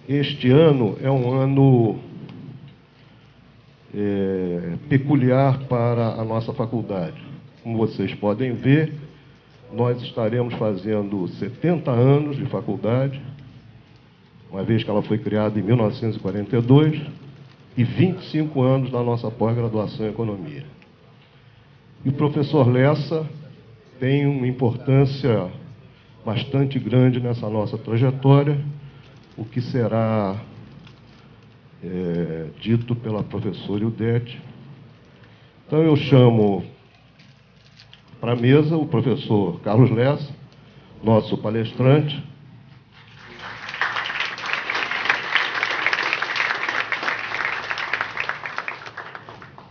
Este ano é um ano peculiar para a nossa faculdade. Como vocês podem ver, nós estaremos fazendo 70 anos de faculdade, uma vez que ela foi criada em 1942, e 25 anos da nossa pós-graduação em Economia. E o professor Lessa tem uma importância bastante grande nessa nossa trajetória, o que será dito pela professora Ildete. Então eu chamo para a mesa o professor Carlos Lessa, nosso palestrante.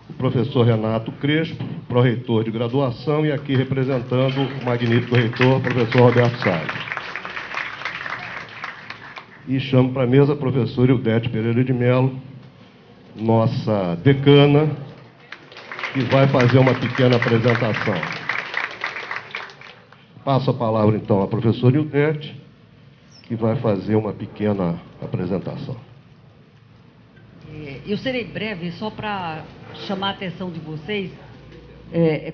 O professor Renato Crespo, pró-reitor de graduação, e aqui representando o magnífico reitor, professor Roberto Salles. E chamo para a mesa a professora Ildete Pereira de Mello, nossa decana, que vai fazer uma pequena apresentação. Passo a palavra, então, à professora Ildete, que vai fazer uma pequena apresentação. Eu serei breve, só para chamar a atenção de vocês,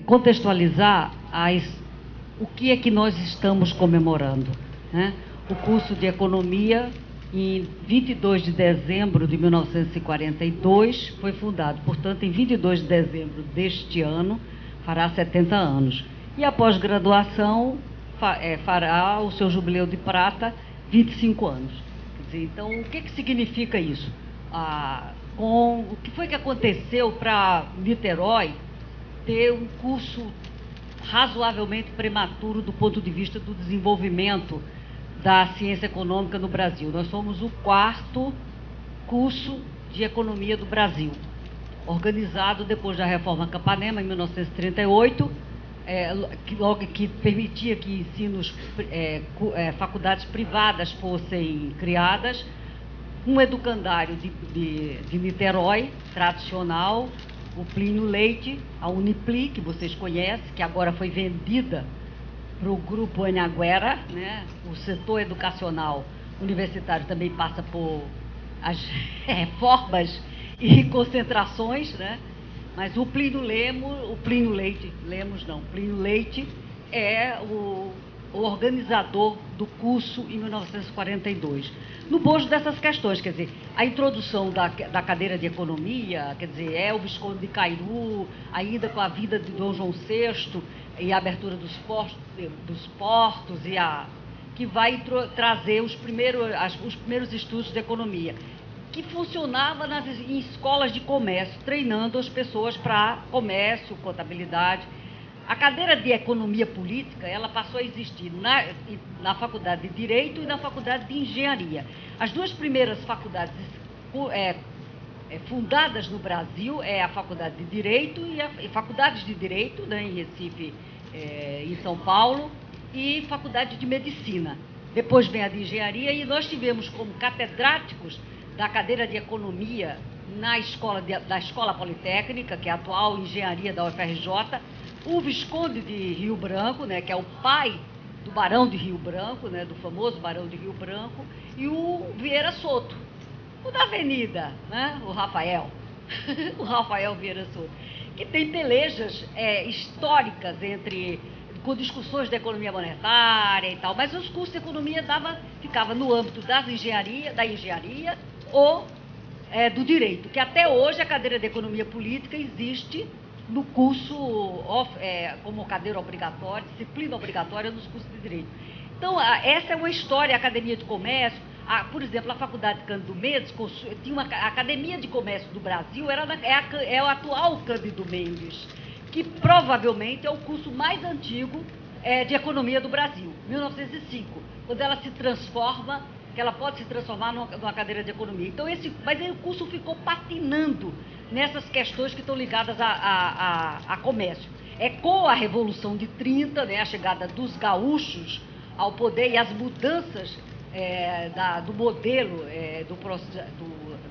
contextualizar o que é que nós estamos comemorando, né? O curso de Economia, em 22 de dezembro de 1942, foi fundado. Portanto, em 22 de dezembro deste ano, fará 70 anos. E a pós-graduação fará o seu jubileu de prata, 25 anos. Quer dizer, então, o que significa isso? O que foi que aconteceu para Niterói ter um curso razoavelmente prematuro do ponto de vista do desenvolvimento da ciência econômica no Brasil? Nós somos o 4º curso de economia do Brasil, organizado depois da Reforma Capanema, em 1938, que permitia que faculdades privadas fossem criadas. Um educandário de Niterói, tradicional, o Plínio Leite, a Unipli, que vocês conhecem, que agora foi vendida para o Grupo Anhanguera, né? O setor educacional universitário também passa por as reformas e concentrações, né? Mas o Plínio Leite é o organizador do curso em 1942. No bojo dessas questões, quer dizer, a introdução da cadeira de economia, quer dizer, o Visconde de Cairu, ainda com a vida de Dom João VI e a abertura dos portos que vai trazer os primeiros estudos de economia, que funcionava em escolas de comércio, treinando as pessoas para comércio, contabilidade. A cadeira de Economia Política, ela passou a existir na Faculdade de Direito e na Faculdade de Engenharia. As duas primeiras faculdades fundadas no Brasil é a Faculdade de Direito e Faculdades de Direito, né, em Recife, em São Paulo, e Faculdade de Medicina. Depois vem a de Engenharia, e nós tivemos como catedráticos da cadeira de Economia da Escola Politécnica, que é a atual Engenharia da UFRJ, o Visconde de Rio Branco, né, que é o pai do Barão de Rio Branco, né, do famoso Barão de Rio Branco, e o Vieira Soto, o da Avenida, né, o Rafael, o Rafael Vieira Soto, que tem pelejas históricas com discussões da economia monetária e tal, mas os cursos de economia ficava no âmbito da engenharia ou do direito, que até hoje a cadeira de economia política existe no curso como cadeira obrigatória, disciplina obrigatória nos cursos de direito. Então, essa é uma história. A Academia de Comércio, por exemplo, a Faculdade Cândido Mendes tinha a Academia de Comércio do Brasil, é o atual Cândido Mendes, que provavelmente é o curso mais antigo de economia do Brasil, 1905, quando ela se transforma, que ela pode se transformar numa cadeira de economia. Então, mas aí o curso ficou patinando nessas questões que estão ligadas a comércio. Com a Revolução de 30, né, a chegada dos gaúchos ao poder e as mudanças do modelo,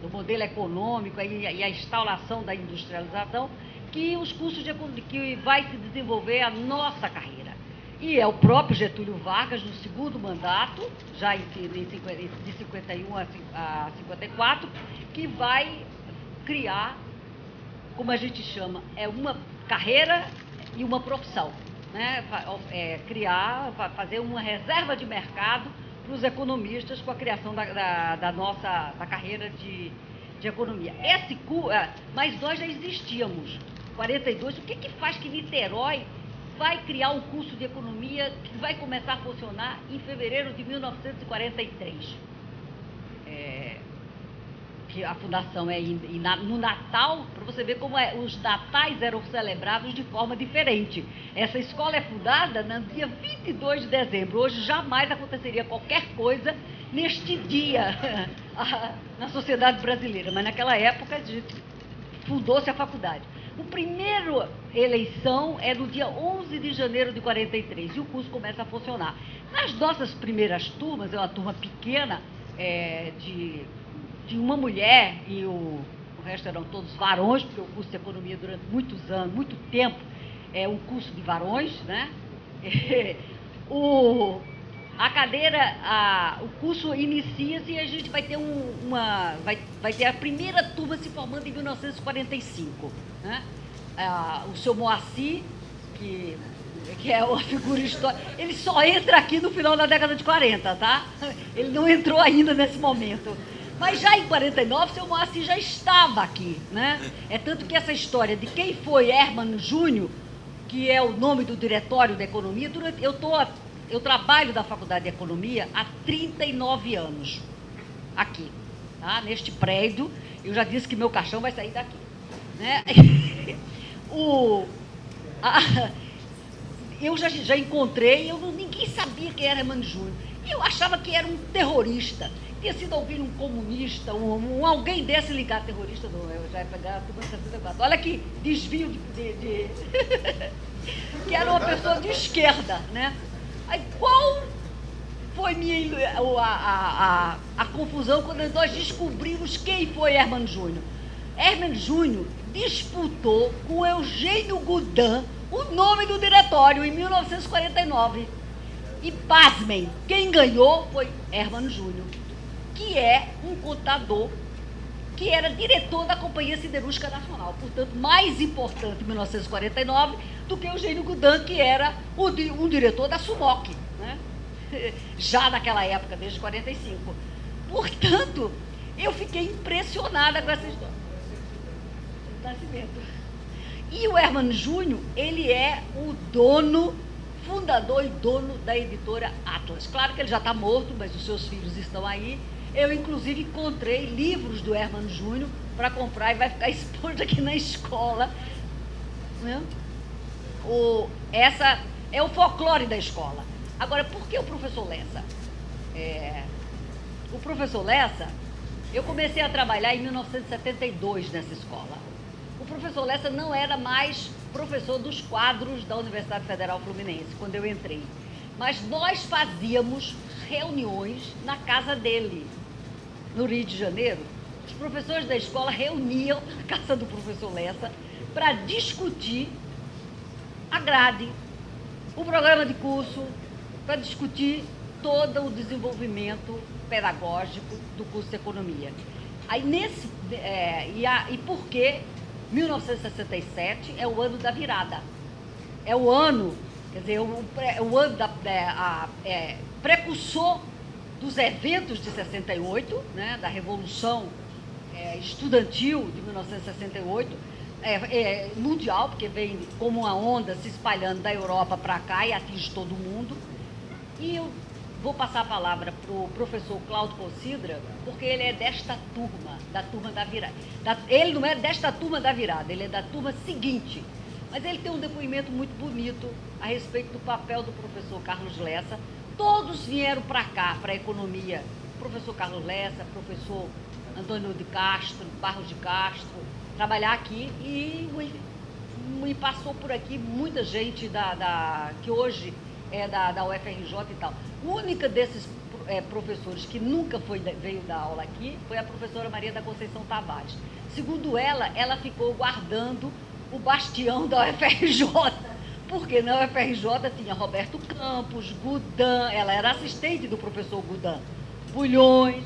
do modelo econômico e a instauração da industrialização, que os cursos que vai se desenvolver a nossa carreira. E é o próprio Getúlio Vargas, no segundo mandato, já de 51 a 54, que vai criar, como a gente chama, uma carreira e uma profissão, né? Fazer uma reserva de mercado para os economistas com a criação da carreira de economia. Mas nós já existíamos. 42, o que faz que Niterói vai criar um curso de economia que vai começar a funcionar em fevereiro de 1943? Que a fundação é no Natal, para você ver como os natais eram celebrados de forma diferente. Essa escola é fundada no dia 22 de dezembro. Hoje jamais aconteceria qualquer coisa neste dia na sociedade brasileira, mas naquela época fundou-se a faculdade. A primeira eleição é no dia 11 de janeiro de 43 e o curso começa a funcionar. Nas nossas primeiras turmas, é uma turma pequena, de uma mulher, e o resto eram todos varões, porque o curso de economia durante muitos anos, muito tempo, é um curso de varões, né? O curso inicia-se e a gente vai ter vai ter a primeira turma se formando em 1945, né? O seu Moacir, que é uma figura histórica, ele só entra aqui no final da década de 40, tá? Ele não entrou ainda nesse momento. Mas já em 49, o seu Moacir já estava aqui, né? É tanto que essa história de quem foi Hermann Júnior, que é o nome do diretório da economia, eu trabalho da Faculdade de Economia há 39 anos, aqui, tá? Neste prédio. Eu já disse que meu caixão vai sair daqui, né? Eu já encontrei, ninguém sabia quem era Hermann Júnior. Eu achava que era um terrorista. Tinha sido ouvir um comunista, alguém desse ligar terrorista, eu já ia pegar a 64. Olha que desvio que era uma pessoa de esquerda, né? Aí qual foi a confusão quando nós descobrimos quem foi Hermann Júnior? Hermann Júnior disputou com Eugênio Goudin o nome do diretório em 1949. E pasmem, quem ganhou foi Hermann Júnior, que é um contador, que era diretor da Companhia Siderúrgica Nacional, portanto, mais importante em 1949 do que Eugênio Goudin, que era um diretor da SUMOC, né? Já naquela época, desde 45. Portanto, eu fiquei impressionada com essa história. E o Hermann Júnior, ele é o fundador e dono da editora Atlas. Claro que ele já está morto, mas os seus filhos estão aí. Eu, inclusive, encontrei livros do Hermann Júnior para comprar e vai ficar exposto aqui na escola, né? Essa é o folclore da escola. Agora, por que o professor Lessa? O professor Lessa, eu comecei a trabalhar em 1972 nessa escola. O professor Lessa não era mais professor dos quadros da Universidade Federal Fluminense, quando eu entrei. Mas nós fazíamos reuniões na casa dele, no Rio de Janeiro. Os professores da escola reuniam na casa do professor Lessa para discutir a grade, o programa de curso, para discutir todo o desenvolvimento pedagógico do curso de economia. Aí e por que 1967 é o ano da virada? É o ano, quer dizer, o ano precursor dos eventos de 68, né, da Revolução Estudantil de 1968, mundial, porque vem como uma onda se espalhando da Europa para cá e atinge todo mundo. E eu vou passar a palavra para o professor Cláudio Considra, porque ele é desta turma, da turma da virada. Ele não é desta turma da virada, ele é da turma seguinte. Mas ele tem um depoimento muito bonito a respeito do papel do professor Carlos Lessa. Todos vieram para cá, para a economia. Professor Carlos Lessa, professor Antônio de Castro, Barros de Castro, trabalhar aqui e passou por aqui muita gente que hoje é da UFRJ e tal. A única desses professores que nunca veio dar aula aqui foi a professora Maria da Conceição Tavares. Segundo ela ficou guardando o bastião da UFRJ, Porque na UFRJ tinha Roberto Campos, Gudan, ela era assistente do professor Gudan, Bulhões,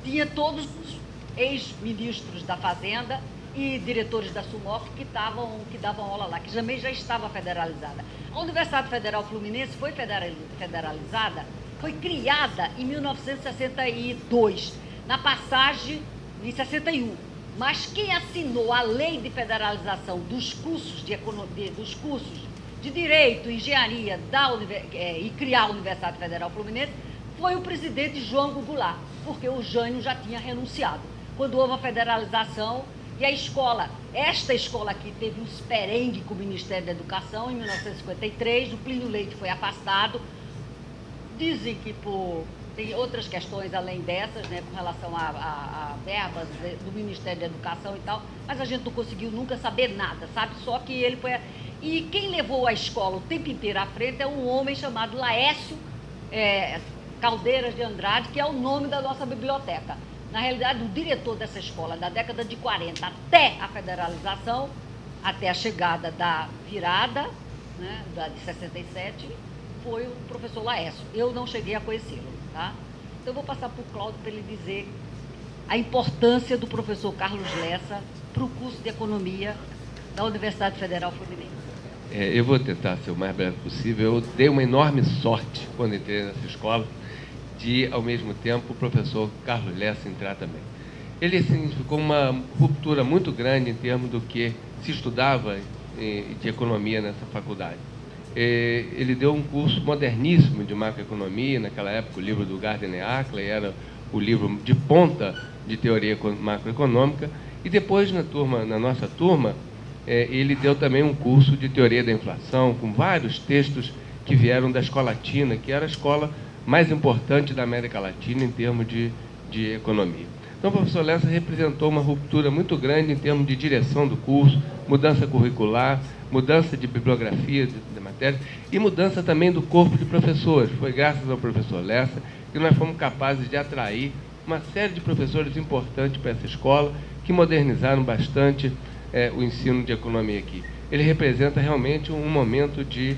tinha todos os ex-ministros da Fazenda e diretores da SUMOF que davam aula lá, que também já estava federalizada. A Universidade Federal Fluminense foi federalizada, foi criada em 1962, na passagem em 61. Mas quem assinou a lei de federalização dos cursos de Direito, Engenharia e criar a Universidade Federal Fluminense foi o presidente João Goulart, porque o Jânio já tinha renunciado. Quando houve a federalização, e esta escola aqui teve um perengue com o Ministério da Educação em 1953, o Plínio Leite foi afastado. Dizem que tem outras questões além dessas, né, com relação a verbas do Ministério da Educação e tal, mas a gente não conseguiu nunca saber nada, sabe? Só que ele foi... E quem levou a escola o tempo inteiro à frente é um homem chamado Laércio Caldeiras de Andrade, que é o nome da nossa biblioteca. Na realidade, o diretor dessa escola, da década de 40 até a federalização, até a chegada da virada, né, de 67, foi o professor Laércio. Eu não cheguei a conhecê-lo, tá? Então, eu vou passar para o Cláudio para ele dizer a importância do professor Carlos Lessa para o curso de Economia da Universidade Federal Fluminense. Eu vou tentar ser o mais breve possível. Eu dei uma enorme sorte, quando entrei nessa escola, de, ao mesmo tempo, o professor Carlos Lessa entrar também. Ele significou uma ruptura muito grande em termos do que se estudava de economia nessa faculdade. Ele deu um curso moderníssimo de macroeconomia. Naquela época, o livro do Gardner Ackley era o livro de ponta de teoria macroeconômica. E depois, na nossa turma, ele deu também um curso de teoria da inflação, com vários textos que vieram da Escola Latina, que era a escola mais importante da América Latina em termos de economia. Então, o professor Lessa representou uma ruptura muito grande em termos de direção do curso, mudança curricular, mudança de bibliografia da matéria e mudança também do corpo de professores. Foi graças ao professor Lessa que nós fomos capazes de atrair uma série de professores importantes para essa escola, que modernizaram bastante o ensino de economia aqui. Ele representa realmente um momento de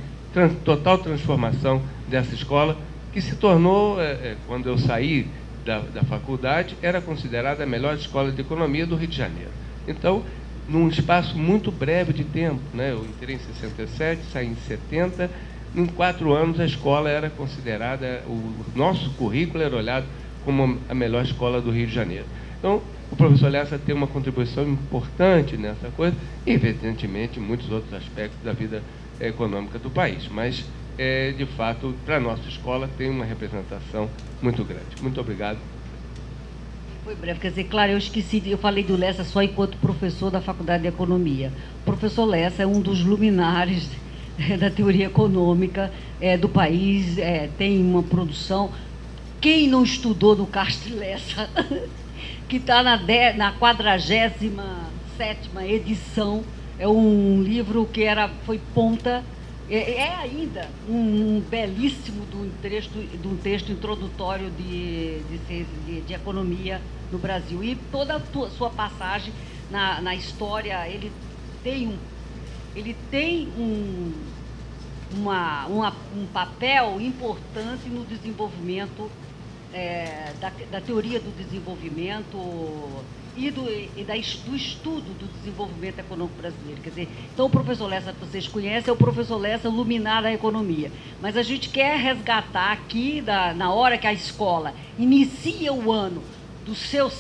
total transformação dessa escola, que se tornou, quando eu saí da faculdade, era considerada a melhor escola de economia do Rio de Janeiro. Então, num espaço muito breve de tempo, né? Eu entrei em 67, saí em 70, em 4 anos a escola era considerada, o nosso currículo era olhado como a melhor escola do Rio de Janeiro. Então, o professor Lessa tem uma contribuição importante nessa coisa, e, evidentemente, muitos outros aspectos da vida econômica do país, mas de fato, para a nossa escola, tem uma representação muito grande. Muito obrigado. Foi breve, quer dizer, claro, eu falei do Lessa só enquanto professor da Faculdade de Economia. O professor Lessa é um dos luminares da teoria econômica do país, tem uma produção. Quem não estudou no Castro Lessa, que está na 47ª edição, é um livro que foi ponta. Ainda um belíssimo de um texto introdutório de economia no Brasil. E toda a sua passagem na história, ele tem um papel importante no desenvolvimento da teoria do desenvolvimento e do estudo do desenvolvimento econômico brasileiro. Quer dizer, então o professor Lessa, que vocês conhecem, é o professor Lessa luminar da economia. Mas a gente quer resgatar aqui, na hora que a escola inicia o ano do seu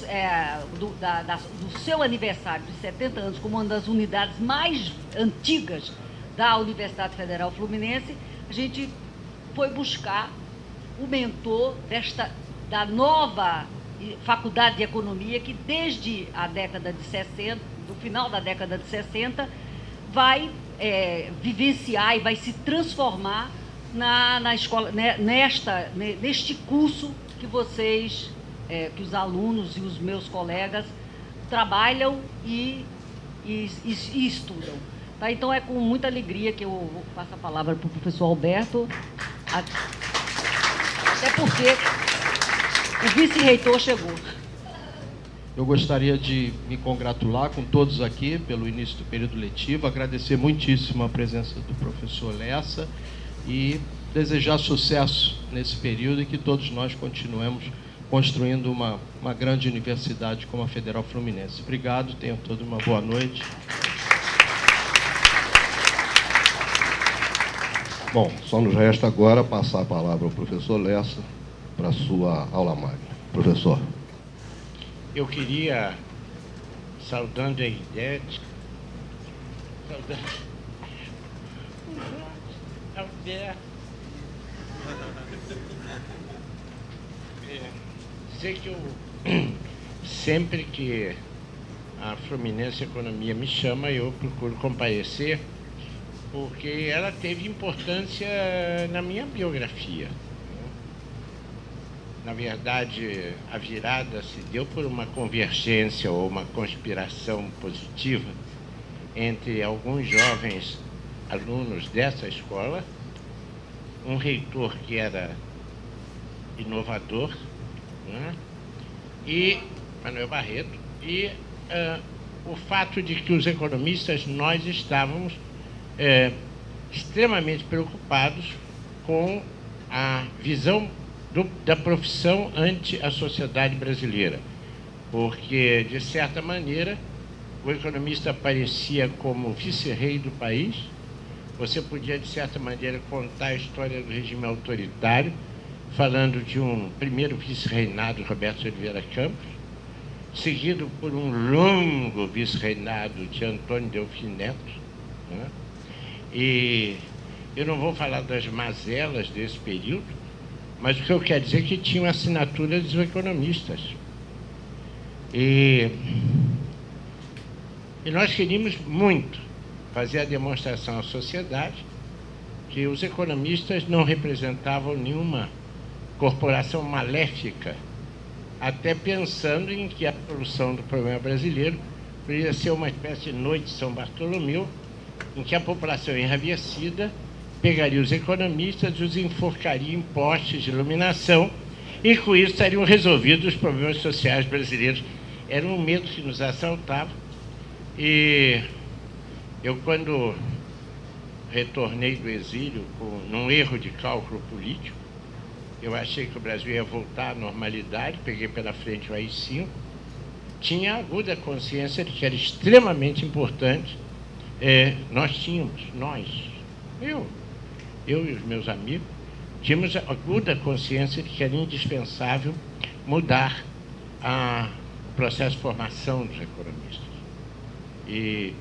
aniversário de 70 anos, como uma das unidades mais antigas da Universidade Federal Fluminense, a gente foi buscar o mentor da nova Faculdade de Economia, que desde a década de 60, do final da década de 60, vai vivenciar e vai se transformar na escola, neste curso que vocês, que os alunos e os meus colegas trabalham e estudam. Tá? Então, é com muita alegria que eu passo a palavra para o professor Alberto, até porque o vice-reitor chegou. Eu gostaria de me congratular com todos aqui pelo início do período letivo, agradecer muitíssimo a presença do professor Lessa e desejar sucesso nesse período e que todos nós continuemos construindo uma grande universidade como a Federal Fluminense. Obrigado, tenham todos uma boa noite. Bom, só nos resta agora passar a palavra ao professor Lessa para a sua aula magna. Professor. Eu queria, saudando a Idete, saudando o Jorge Alberto, dizer que eu, sempre que a Fluminense Economia me chama, eu procuro comparecer, porque ela teve importância na minha biografia. Na verdade, a virada se deu por uma convergência ou uma conspiração positiva entre alguns jovens alunos dessa escola, um reitor que era inovador, né? E Manuel Barreto, e o fato de que os economistas, nós estávamos extremamente preocupados com a visão da profissão ante a sociedade brasileira, porque, de certa maneira, o economista aparecia como vice-rei do país. Você podia, de certa maneira, contar a história do regime autoritário, falando de um primeiro vice-reinado, Roberto de Oliveira Campos, seguido por um longo vice-reinado de Antônio Delfim Neto, né? E eu não vou falar das mazelas desse período, mas o que eu quero dizer é que tinham assinatura dos economistas. E nós queríamos muito fazer a demonstração à sociedade que os economistas não representavam nenhuma corporação maléfica, até pensando em que a solução do problema brasileiro poderia ser uma espécie de noite de São Bartolomeu, em que a população enraivecida pegaria os economistas e os enforcaria em postes de iluminação, e com isso estariam resolvidos os problemas sociais brasileiros. Era um medo que nos assaltava. E eu, quando retornei do exílio num erro de cálculo político, eu achei que o Brasil ia voltar à normalidade, peguei pela frente o AI-5, tinha a aguda consciência de que era extremamente importante. Eu e os meus amigos, tínhamos a aguda consciência de que era indispensável mudar o processo de formação dos economistas. E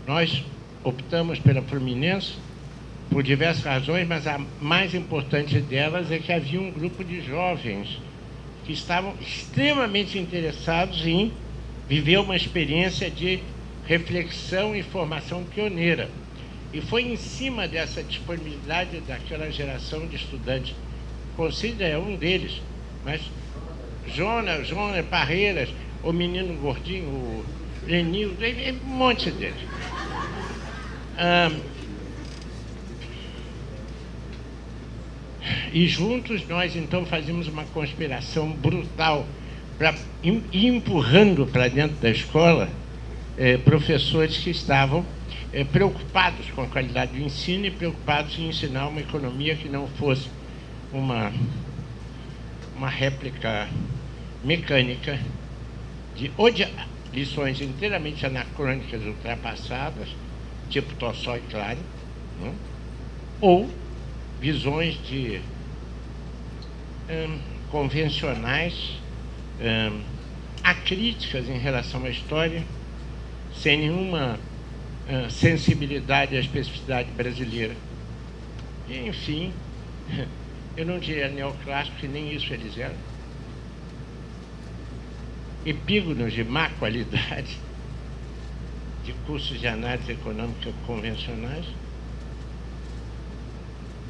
nós optamos pela Fluminense por diversas razões, mas a mais importante delas é que havia um grupo de jovens que estavam extremamente interessados em viver uma experiência de reflexão e formação pioneira. E foi em cima dessa disponibilidade daquela geração de estudantes. Conselho é um deles, mas Jonas Parreiras, o menino gordinho, o Lenil, um monte deles. E juntos nós, então, fazíamos uma conspiração brutal para ir empurrando para dentro da escola professores que estavam preocupados com a qualidade do ensino e preocupados em ensinar uma economia que não fosse uma réplica mecânica de lições inteiramente anacrônicas, ultrapassadas, tipo Tolstói e Clary, né? Ou visões de convencionais, acríticas em relação à história, sem nenhuma sensibilidade à especificidade brasileira. E, enfim, eu não diria neoclássico, que nem isso eles eram. Epígonos de má qualidade, de cursos de análise econômica convencionais.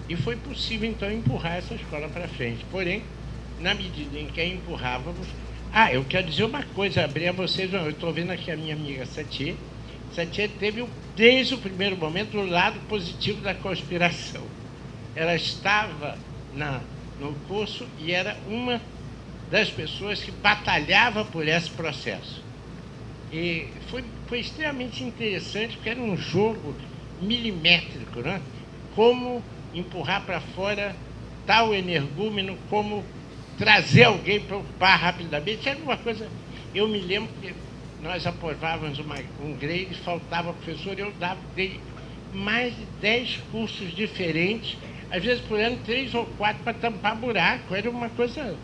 E foi possível, então, empurrar essa escola para frente. Porém, na medida em que a empurrávamos... eu quero dizer uma coisa, abrir a vocês... Eu estou vendo aqui a minha amiga Satie. Satie teve, desde o primeiro momento, o lado positivo da conspiração. Ela estava no curso e era uma das pessoas que batalhava por esse processo. E foi extremamente interessante, porque era um jogo milimétrico, né? Como empurrar para fora tal energúmeno, como trazer alguém para ocupar rapidamente. Era uma coisa... Eu me lembro que nós aprovávamos um grade, faltava professor, eu dei mais de 10 cursos diferentes, às vezes por ano 3 ou 4 para tampar buraco. Era uma coisa...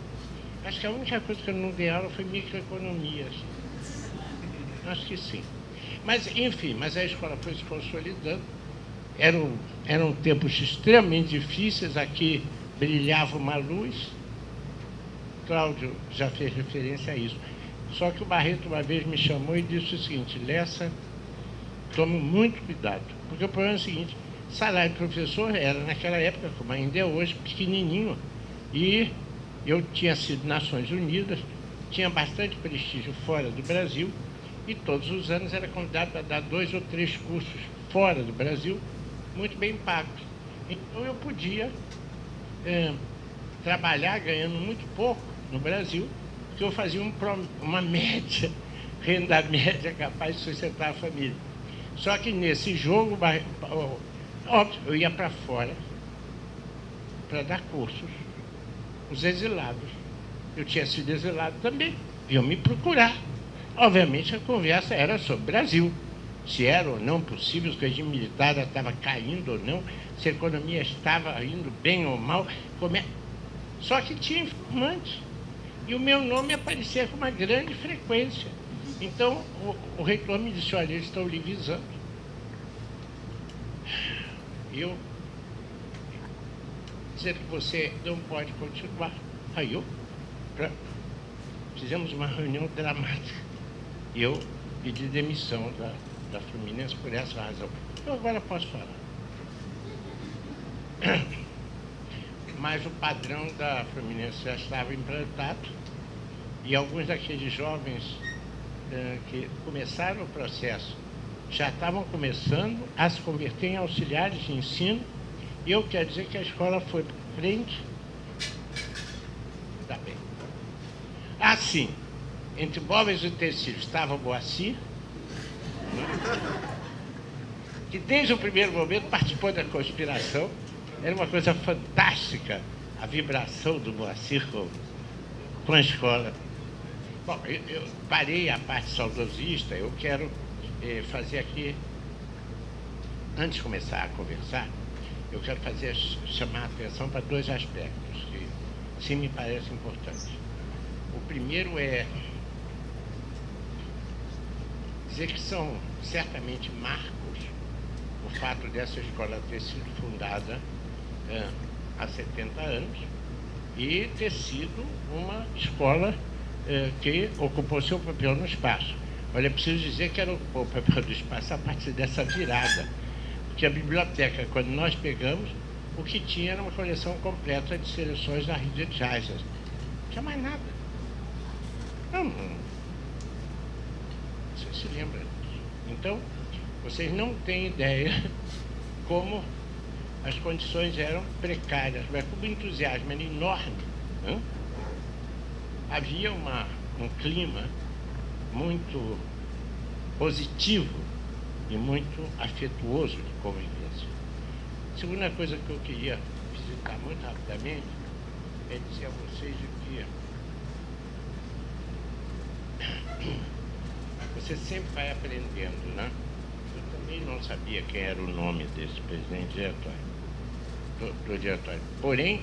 Acho que a única coisa que eu não dei aula foi microeconomia. Acho que sim. Mas, enfim, a escola foi se consolidando. Eram tempos extremamente difíceis, aqui brilhava uma luz. Cláudio já fez referência a isso. Só que o Barreto uma vez me chamou e disse o seguinte: Lessa, tome muito cuidado, porque o problema é o seguinte: salário de professor era naquela época, como ainda é hoje, pequenininho, e eu tinha sido Nações Unidas, tinha bastante prestígio fora do Brasil, e todos os anos era convidado para dar 2 ou 3 cursos fora do Brasil, muito bem pagos. Então eu podia trabalhar ganhando muito pouco no Brasil, porque eu fazia uma média, renda média capaz de sustentar a família. Só que nesse jogo, óbvio, eu ia para fora para dar cursos. Os exilados, eu tinha sido exilado também, iam me procurar. Obviamente a conversa era sobre o Brasil, se era ou não possível, se o regime militar estava caindo ou não, se a economia estava indo bem ou mal. Só que tinha informantes. E o meu nome aparecia com uma grande frequência. Então, o reitor me disse: olha, eles estão lhe visando. Eu dizer que você não pode continuar. Aí fizemos uma reunião dramática. E eu pedi demissão da Fluminense por essa razão. Eu agora posso falar. Mas o padrão da Fluminense já estava implantado e alguns daqueles jovens que começaram o processo já estavam começando a se converter em auxiliares de ensino, e eu quero dizer que a escola foi para frente. Tá bem. Assim, entre móveis e tecidos estava o Boacir, que desde o primeiro momento participou da conspiração. Era uma coisa fantástica a vibração do Boacir com a escola. Bom, eu parei a parte saudosista. Eu quero fazer aqui, antes de começar a conversar, eu quero chamar a atenção para 2 aspectos que sim me parecem importantes. O primeiro é dizer que são certamente marcos o fato dessa escola ter sido fundada há 70 anos e ter sido uma escola que ocupou seu papel no espaço. Olha, é preciso dizer que ela ocupou o papel do espaço a partir dessa virada, porque a biblioteca, quando nós pegamos, o que tinha era uma coleção completa de seleções da Reader Digest. Não tinha mais nada. Não sei se lembra disso. Então, vocês não têm ideia como as condições eram precárias, mas como o entusiasmo era enorme, né? Havia um clima muito positivo e muito afetuoso de convivência. A segunda coisa que eu queria visitar muito rapidamente é dizer a vocês de que você sempre vai aprendendo, né? Eu também não sabia quem era o nome desse presidente do diretório. Porém,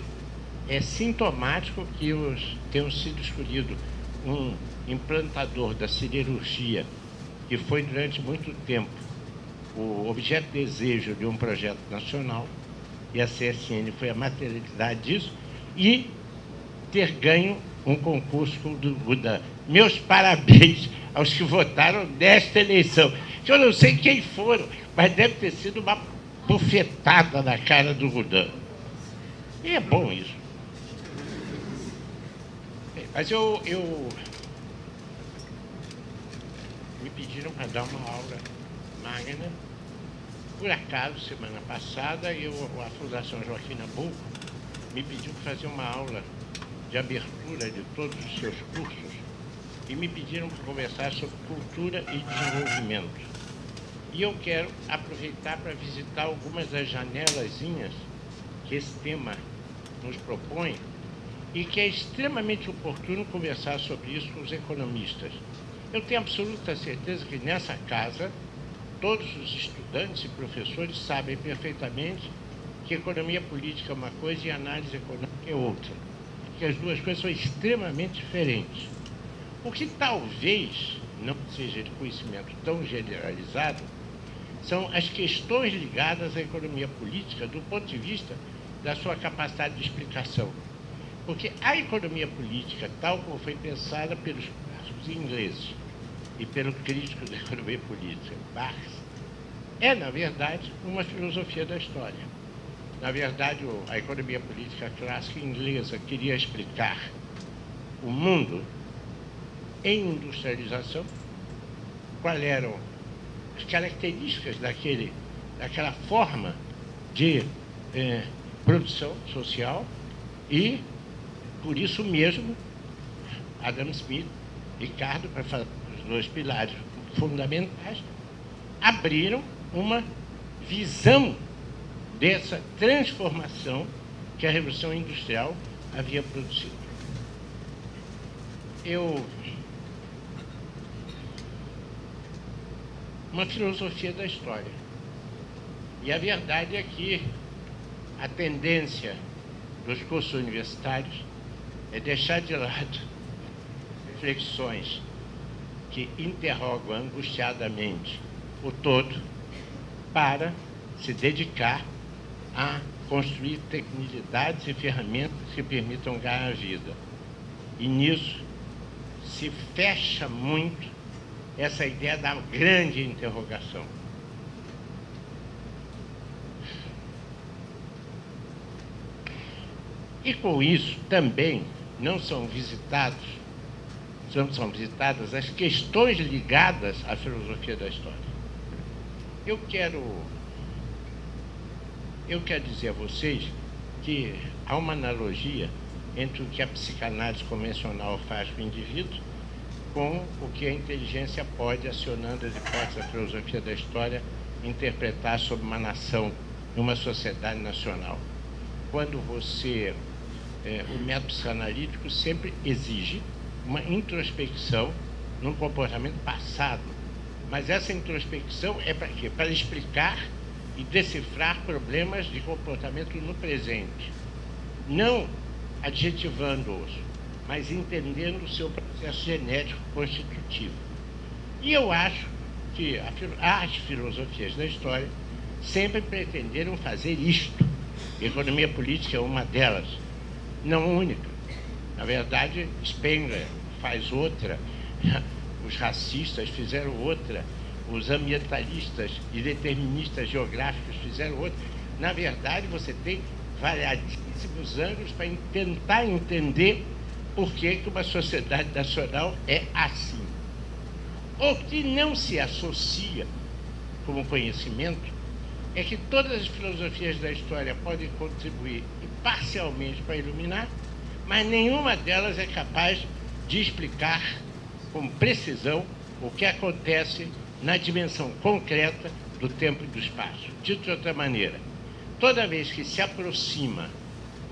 é sintomático que tenham sido escolhido um implantador da siderurgia, que foi durante muito tempo o objeto de desejo de um projeto nacional, e a CSN foi a materialidade disso, e ter ganho um concurso do Rudan. Meus parabéns aos que votaram nesta eleição, que eu não sei quem foram, mas deve ter sido uma bufetada na cara do Rudan. E é bom isso. Mas eu me pediram para dar uma aula magna. Por acaso, semana passada, a Fundação Joaquim Nabuco me pediu para fazer uma aula de abertura de todos os seus cursos. e me pediram para conversar sobre cultura e desenvolvimento. E eu quero aproveitar para visitar algumas das janelazinhas que esse tema nos propõe e que é extremamente oportuno conversar sobre isso com os economistas. Eu tenho absoluta certeza que nessa casa todos os estudantes e professores sabem perfeitamente que economia política é uma coisa e análise econômica é outra, que as duas coisas são extremamente diferentes. O que talvez não seja de conhecimento tão generalizado são as questões ligadas à economia política do ponto de vista da sua capacidade de explicação. Porque a economia política, tal como foi pensada pelos clássicos ingleses e pelo crítico da economia política, Marx, é, na verdade, uma filosofia da história. Na verdade, a economia política clássica inglesa queria explicar o mundo em industrialização, quais eram as características daquela forma de produção social e, por isso mesmo, Adam Smith, Ricardo, para falar dos dois pilares fundamentais, abriram uma visão dessa transformação que a Revolução Industrial havia produzido. Uma filosofia da história. E a verdade é que a tendência dos cursos universitários é deixar de lado reflexões que interrogam angustiadamente o todo para se dedicar a construir tecnicidades e ferramentas que permitam ganhar a vida. E nisso se fecha muito essa ideia da grande interrogação. E com isso também não são visitadas as questões ligadas à filosofia da história. Eu quero dizer a vocês que há uma analogia entre o que a psicanálise convencional faz com o indivíduo com o que a inteligência pode, acionando as hipóteses da filosofia da história, interpretar sobre uma nação, uma sociedade nacional. Quando o método psicanalítico sempre exige uma introspecção num comportamento passado. Mas essa introspecção é para quê? Para explicar e decifrar problemas de comportamento no presente. Não adjetivando-os, mas entendendo o seu processo genético constitutivo. E eu acho que as filosofias da história sempre pretenderam fazer isto. A economia política é uma delas, não única. Na verdade, Spengler faz outra, os racistas fizeram outra, os ambientalistas e deterministas geográficos fizeram outra. Na verdade, você tem variadíssimos ângulos para tentar entender por que uma sociedade nacional é assim. O que não se associa como conhecimento é que todas as filosofias da história podem contribuir parcialmente para iluminar, mas nenhuma delas é capaz de explicar com precisão o que acontece na dimensão concreta do tempo e do espaço. Dito de outra maneira, toda vez que se aproxima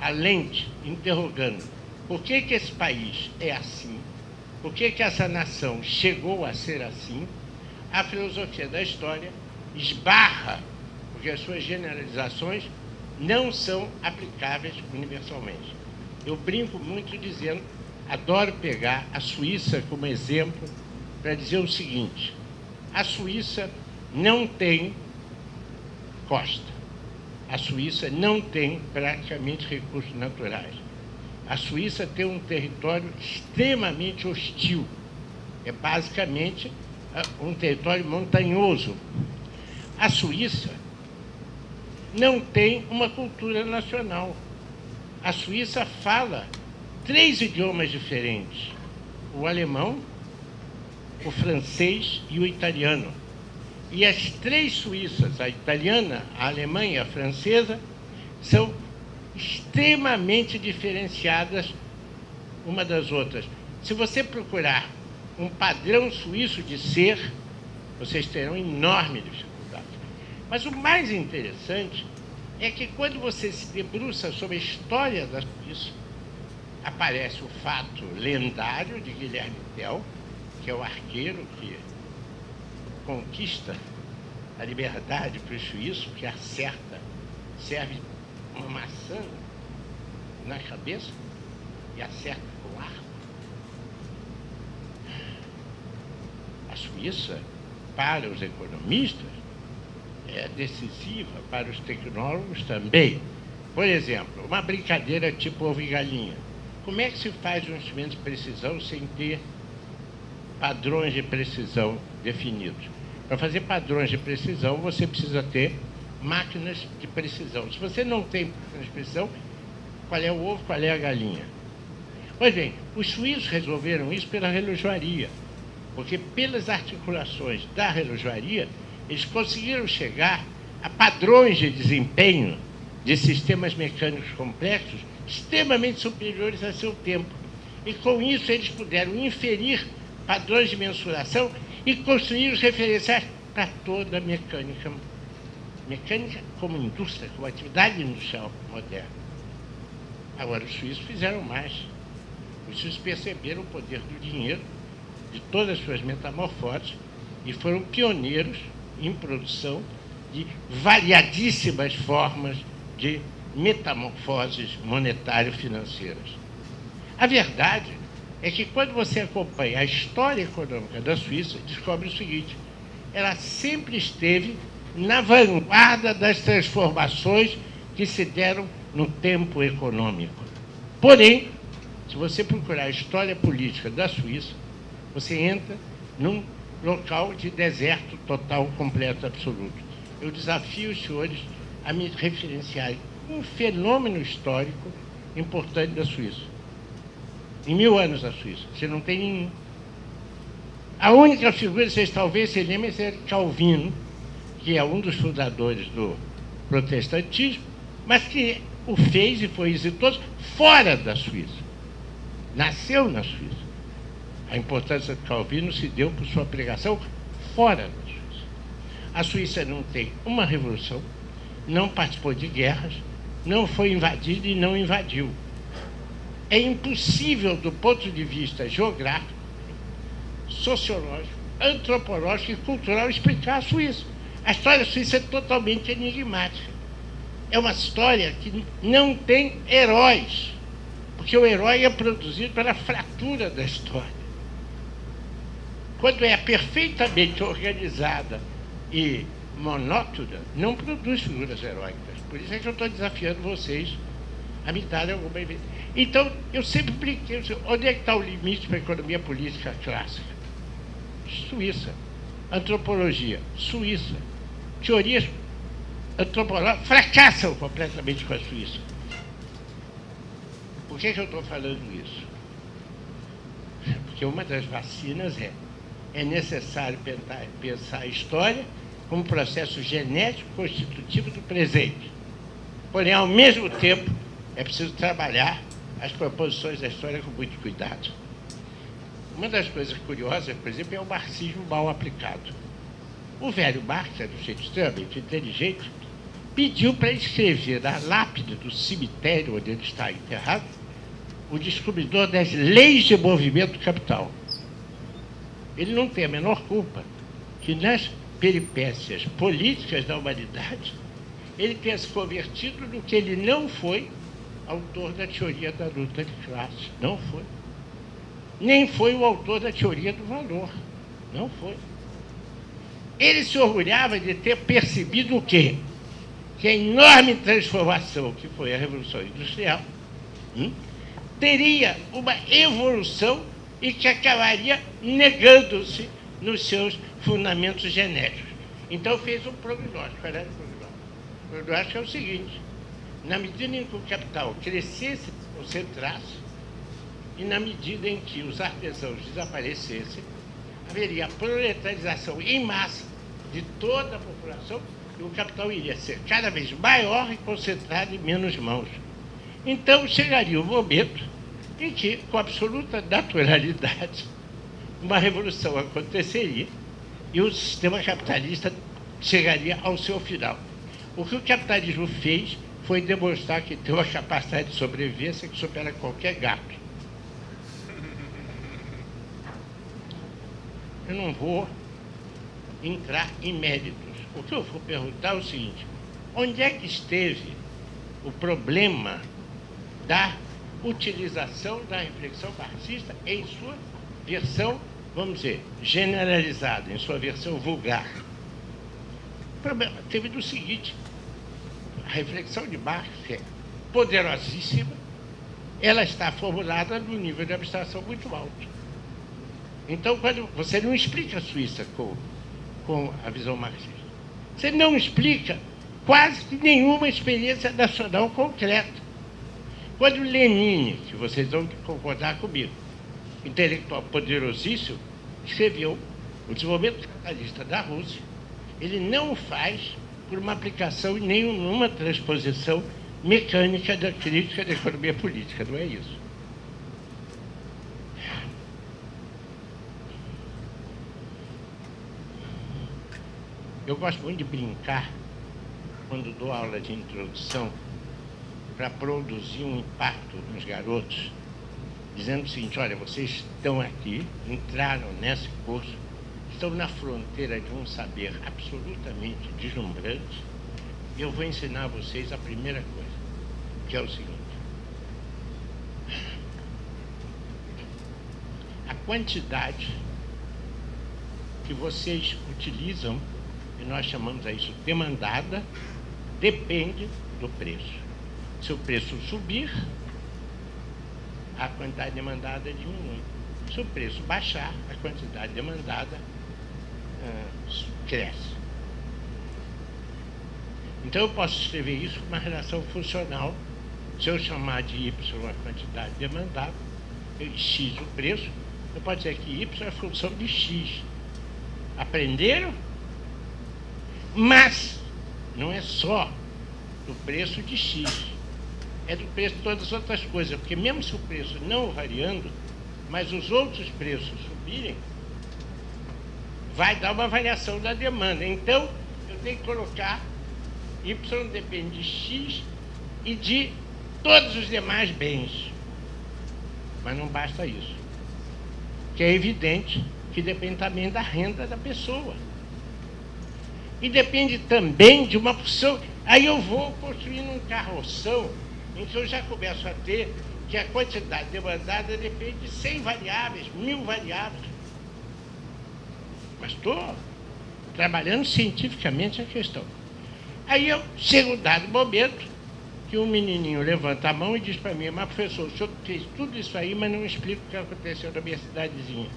a lente interrogando por que esse país é assim, por que essa nação chegou a ser assim, a filosofia da história esbarra, porque as suas generalizações não são aplicáveis universalmente. Eu brinco muito dizendo, adoro pegar a Suíça como exemplo para dizer o seguinte: a Suíça não tem costa, a Suíça não tem praticamente recursos naturais. A Suíça tem um território extremamente hostil, é basicamente um território montanhoso. A Suíça não tem uma cultura nacional. A Suíça fala 3 idiomas diferentes: o alemão, o francês e o italiano. E as 3 Suíças, a italiana, a alemã e a francesa, são extremamente diferenciadas uma das outras. Se você procurar um padrão suíço de ser, vocês terão enorme dificuldade. Mas o mais interessante é que quando você se debruça sobre a história da Suíça, aparece o fato lendário de Guilherme Tell, que é o arqueiro que conquista a liberdade para os suíços, que acerta, serve uma maçã na cabeça e acerta com arco. A Suíça, para os economistas, é decisiva, para os tecnólogos também. Por exemplo, uma brincadeira tipo ovo e galinha. Como é que se faz um instrumento de precisão sem ter padrões de precisão definidos? Para fazer padrões de precisão, você precisa ter máquinas de precisão. Se você não tem máquinas de precisão, qual é o ovo, qual é a galinha? Pois bem, os suíços resolveram isso pela relojoaria, porque pelas articulações da relojoaria, eles conseguiram chegar a padrões de desempenho de sistemas mecânicos complexos extremamente superiores a seu tempo. E com isso eles puderam inferir padrões de mensuração e construir os referenciais para toda a mecânica. Mecânica como indústria, como atividade industrial moderna. Agora, os suíços fizeram mais. Os suíços perceberam o poder do dinheiro, de todas as suas metamorfoses, e foram pioneiros em produção de variadíssimas formas de metamorfoses monetário-financeiras. A verdade é que quando você acompanha a história econômica da Suíça, descobre o seguinte: ela sempre esteve na vanguarda das transformações que se deram no tempo econômico. Porém, se você procurar a história política da Suíça, você entra num local de deserto total, completo, absoluto. Eu desafio os senhores a me referenciarem um fenômeno histórico importante da Suíça. Em 1000 anos da Suíça, você não tem nenhum. A única figura que vocês talvez se lembrem é Calvino, que é um dos fundadores do protestantismo, mas que o fez e foi exitoso fora da Suíça. Nasceu na Suíça. A importância de Calvino se deu por sua pregação fora da Suíça. A Suíça não tem uma revolução, não participou de guerras, não foi invadida e não invadiu. É impossível, do ponto de vista geográfico, sociológico, antropológico e cultural, explicar a Suíça. A história da Suíça é totalmente enigmática. É uma história que não tem heróis, porque o herói é produzido pela fratura da história. Quando é perfeitamente organizada e monótona, não produz figuras heróicas. Por isso é que eu estou desafiando vocês a me darem alguma evidência. Então, eu sempre brinquei, onde é que está o limite para a economia política clássica? Suíça. Antropologia, Suíça. Teorias antropológicas fracassam completamente com a Suíça. Por que eu estou falando isso? Porque uma das vacinas é necessário pensar a história como processo genético constitutivo do presente. Porém, ao mesmo tempo, é preciso trabalhar as proposições da história com muito cuidado. Uma das coisas curiosas, por exemplo, é o marxismo mal aplicado. O velho Marx, era um jeito extremamente inteligente, pediu para escrever na lápide do cemitério onde ele está enterrado o descobridor das leis de movimento do capital. Ele não tem a menor culpa que nas peripécias políticas da humanidade ele tenha se convertido no que ele não foi, autor da teoria da luta de classes. Não foi. Nem foi o autor da teoria do valor. Não foi. Ele se orgulhava de ter percebido o quê? Que a enorme transformação que foi a Revolução Industrial teria uma evolução e que acabaria negando-se nos seus fundamentos genéticos. Então fez um prognóstico. Qual era o prognóstico? O prognóstico é o seguinte: na medida em que o capital crescesse, se concentrasse, e na medida em que os artesãos desaparecessem, haveria a proletarização em massa de toda a população e o capital iria ser cada vez maior e concentrado em menos mãos. Então chegaria o momento em que, com absoluta naturalidade, uma revolução aconteceria e o sistema capitalista chegaria ao seu final. O que o capitalismo fez foi demonstrar que tem uma capacidade de sobrevivência que supera qualquer gato. Eu não vou entrar em méritos. O que eu vou perguntar é o seguinte: onde é que esteve o problema da utilização da reflexão marxista em sua versão, vamos dizer, generalizada, em sua versão vulgar? O problema teve do seguinte: a reflexão de Marx é poderosíssima, ela está formulada num nível de abstração muito alto. Então, quando você não explica a Suíça com a visão marxista, você não explica quase que nenhuma experiência nacional concreta. Quando Lenin, que vocês vão concordar comigo, intelectual poderosíssimo, escreveu o desenvolvimento capitalista da Rússia, ele não o faz por uma aplicação e nenhuma transposição mecânica da crítica da economia política, não é isso. Eu gosto muito de brincar quando dou aula de introdução para produzir um impacto nos garotos, dizendo o seguinte: olha, vocês estão aqui, entraram nesse curso, estão na fronteira de um saber absolutamente deslumbrante, e eu vou ensinar a vocês a primeira coisa, que é o seguinte: a quantidade que vocês utilizam, e nós chamamos a isso demandada, depende do preço. Se o preço subir, a quantidade demandada diminui. Se o preço baixar, a quantidade demandada cresce. Então eu posso escrever isso com uma relação funcional. Se eu chamar de Y a quantidade demandada, X o preço, eu posso dizer que Y é função de X. Aprenderam? Mas não é só do preço de X, é do preço de todas as outras coisas, porque mesmo se o preço não variando, mas os outros preços subirem, vai dar uma variação da demanda. Então, eu tenho que colocar Y depende de X e de todos os demais bens. Mas não basta isso, que é evidente que depende também da renda da pessoa. E depende também de uma função. Aí eu vou construindo um carroção em que eu já começo a ter que a quantidade demandada depende de 100 variáveis, 1000 variáveis. Mas estou trabalhando cientificamente a questão. Aí eu chego um dado momento que um menininho levanta a mão e diz para mim: mas professor, o senhor fez tudo isso aí, mas não explica o que aconteceu na minha cidadezinha.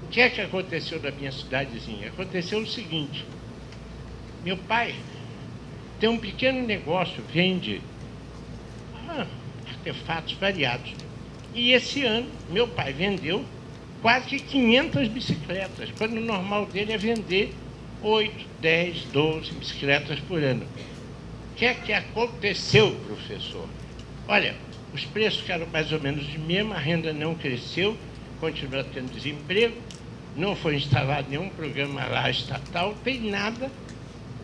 O que é que aconteceu na minha cidadezinha? Aconteceu o seguinte: meu pai tem um pequeno negócio, vende artefatos variados. E esse ano, meu pai vendeu quase que 500 bicicletas, quando o normal dele é vender 8, 10, 12 bicicletas por ano. O que é que aconteceu, professor? Olha, os preços ficaram mais ou menos os mesmos, a renda não cresceu, continua tendo desemprego, não foi instalado nenhum programa lá estatal, tem nada.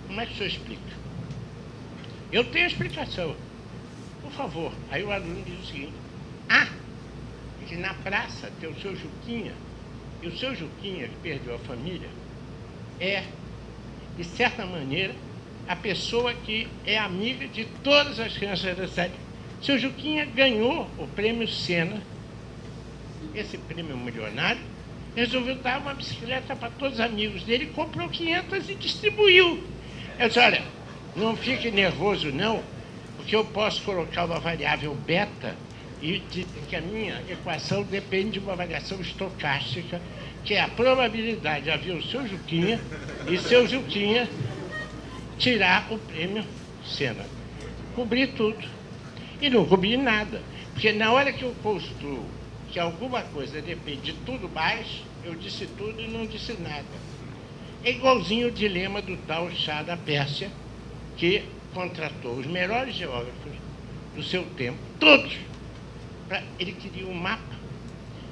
Como é que o senhor explica? Eu tenho a explicação. Por favor. Aí o aluno diz o seguinte: que na praça tem o seu Juquinha, e o seu Juquinha, que perdeu a família, é, de certa maneira, a pessoa que é amiga de todas as crianças da cidade. Seu Juquinha ganhou o prêmio Sena, esse prêmio milionário, resolveu dar uma bicicleta para todos os amigos dele, comprou 500 e distribuiu. Eu disse: olha, não fique nervoso não, porque eu posso colocar uma variável beta e que a minha equação depende de uma variação estocástica, que é a probabilidade de haver o seu Juquinha e seu Juquinha tirar o prêmio Sena. Cobri tudo. E não cobri nada, porque na hora que eu construo que alguma coisa depende de tudo mais, eu disse tudo e não disse nada. É igualzinho o dilema do tal Shah da Pérsia, que contratou os melhores geógrafos do seu tempo, todos. Ele queria um mapa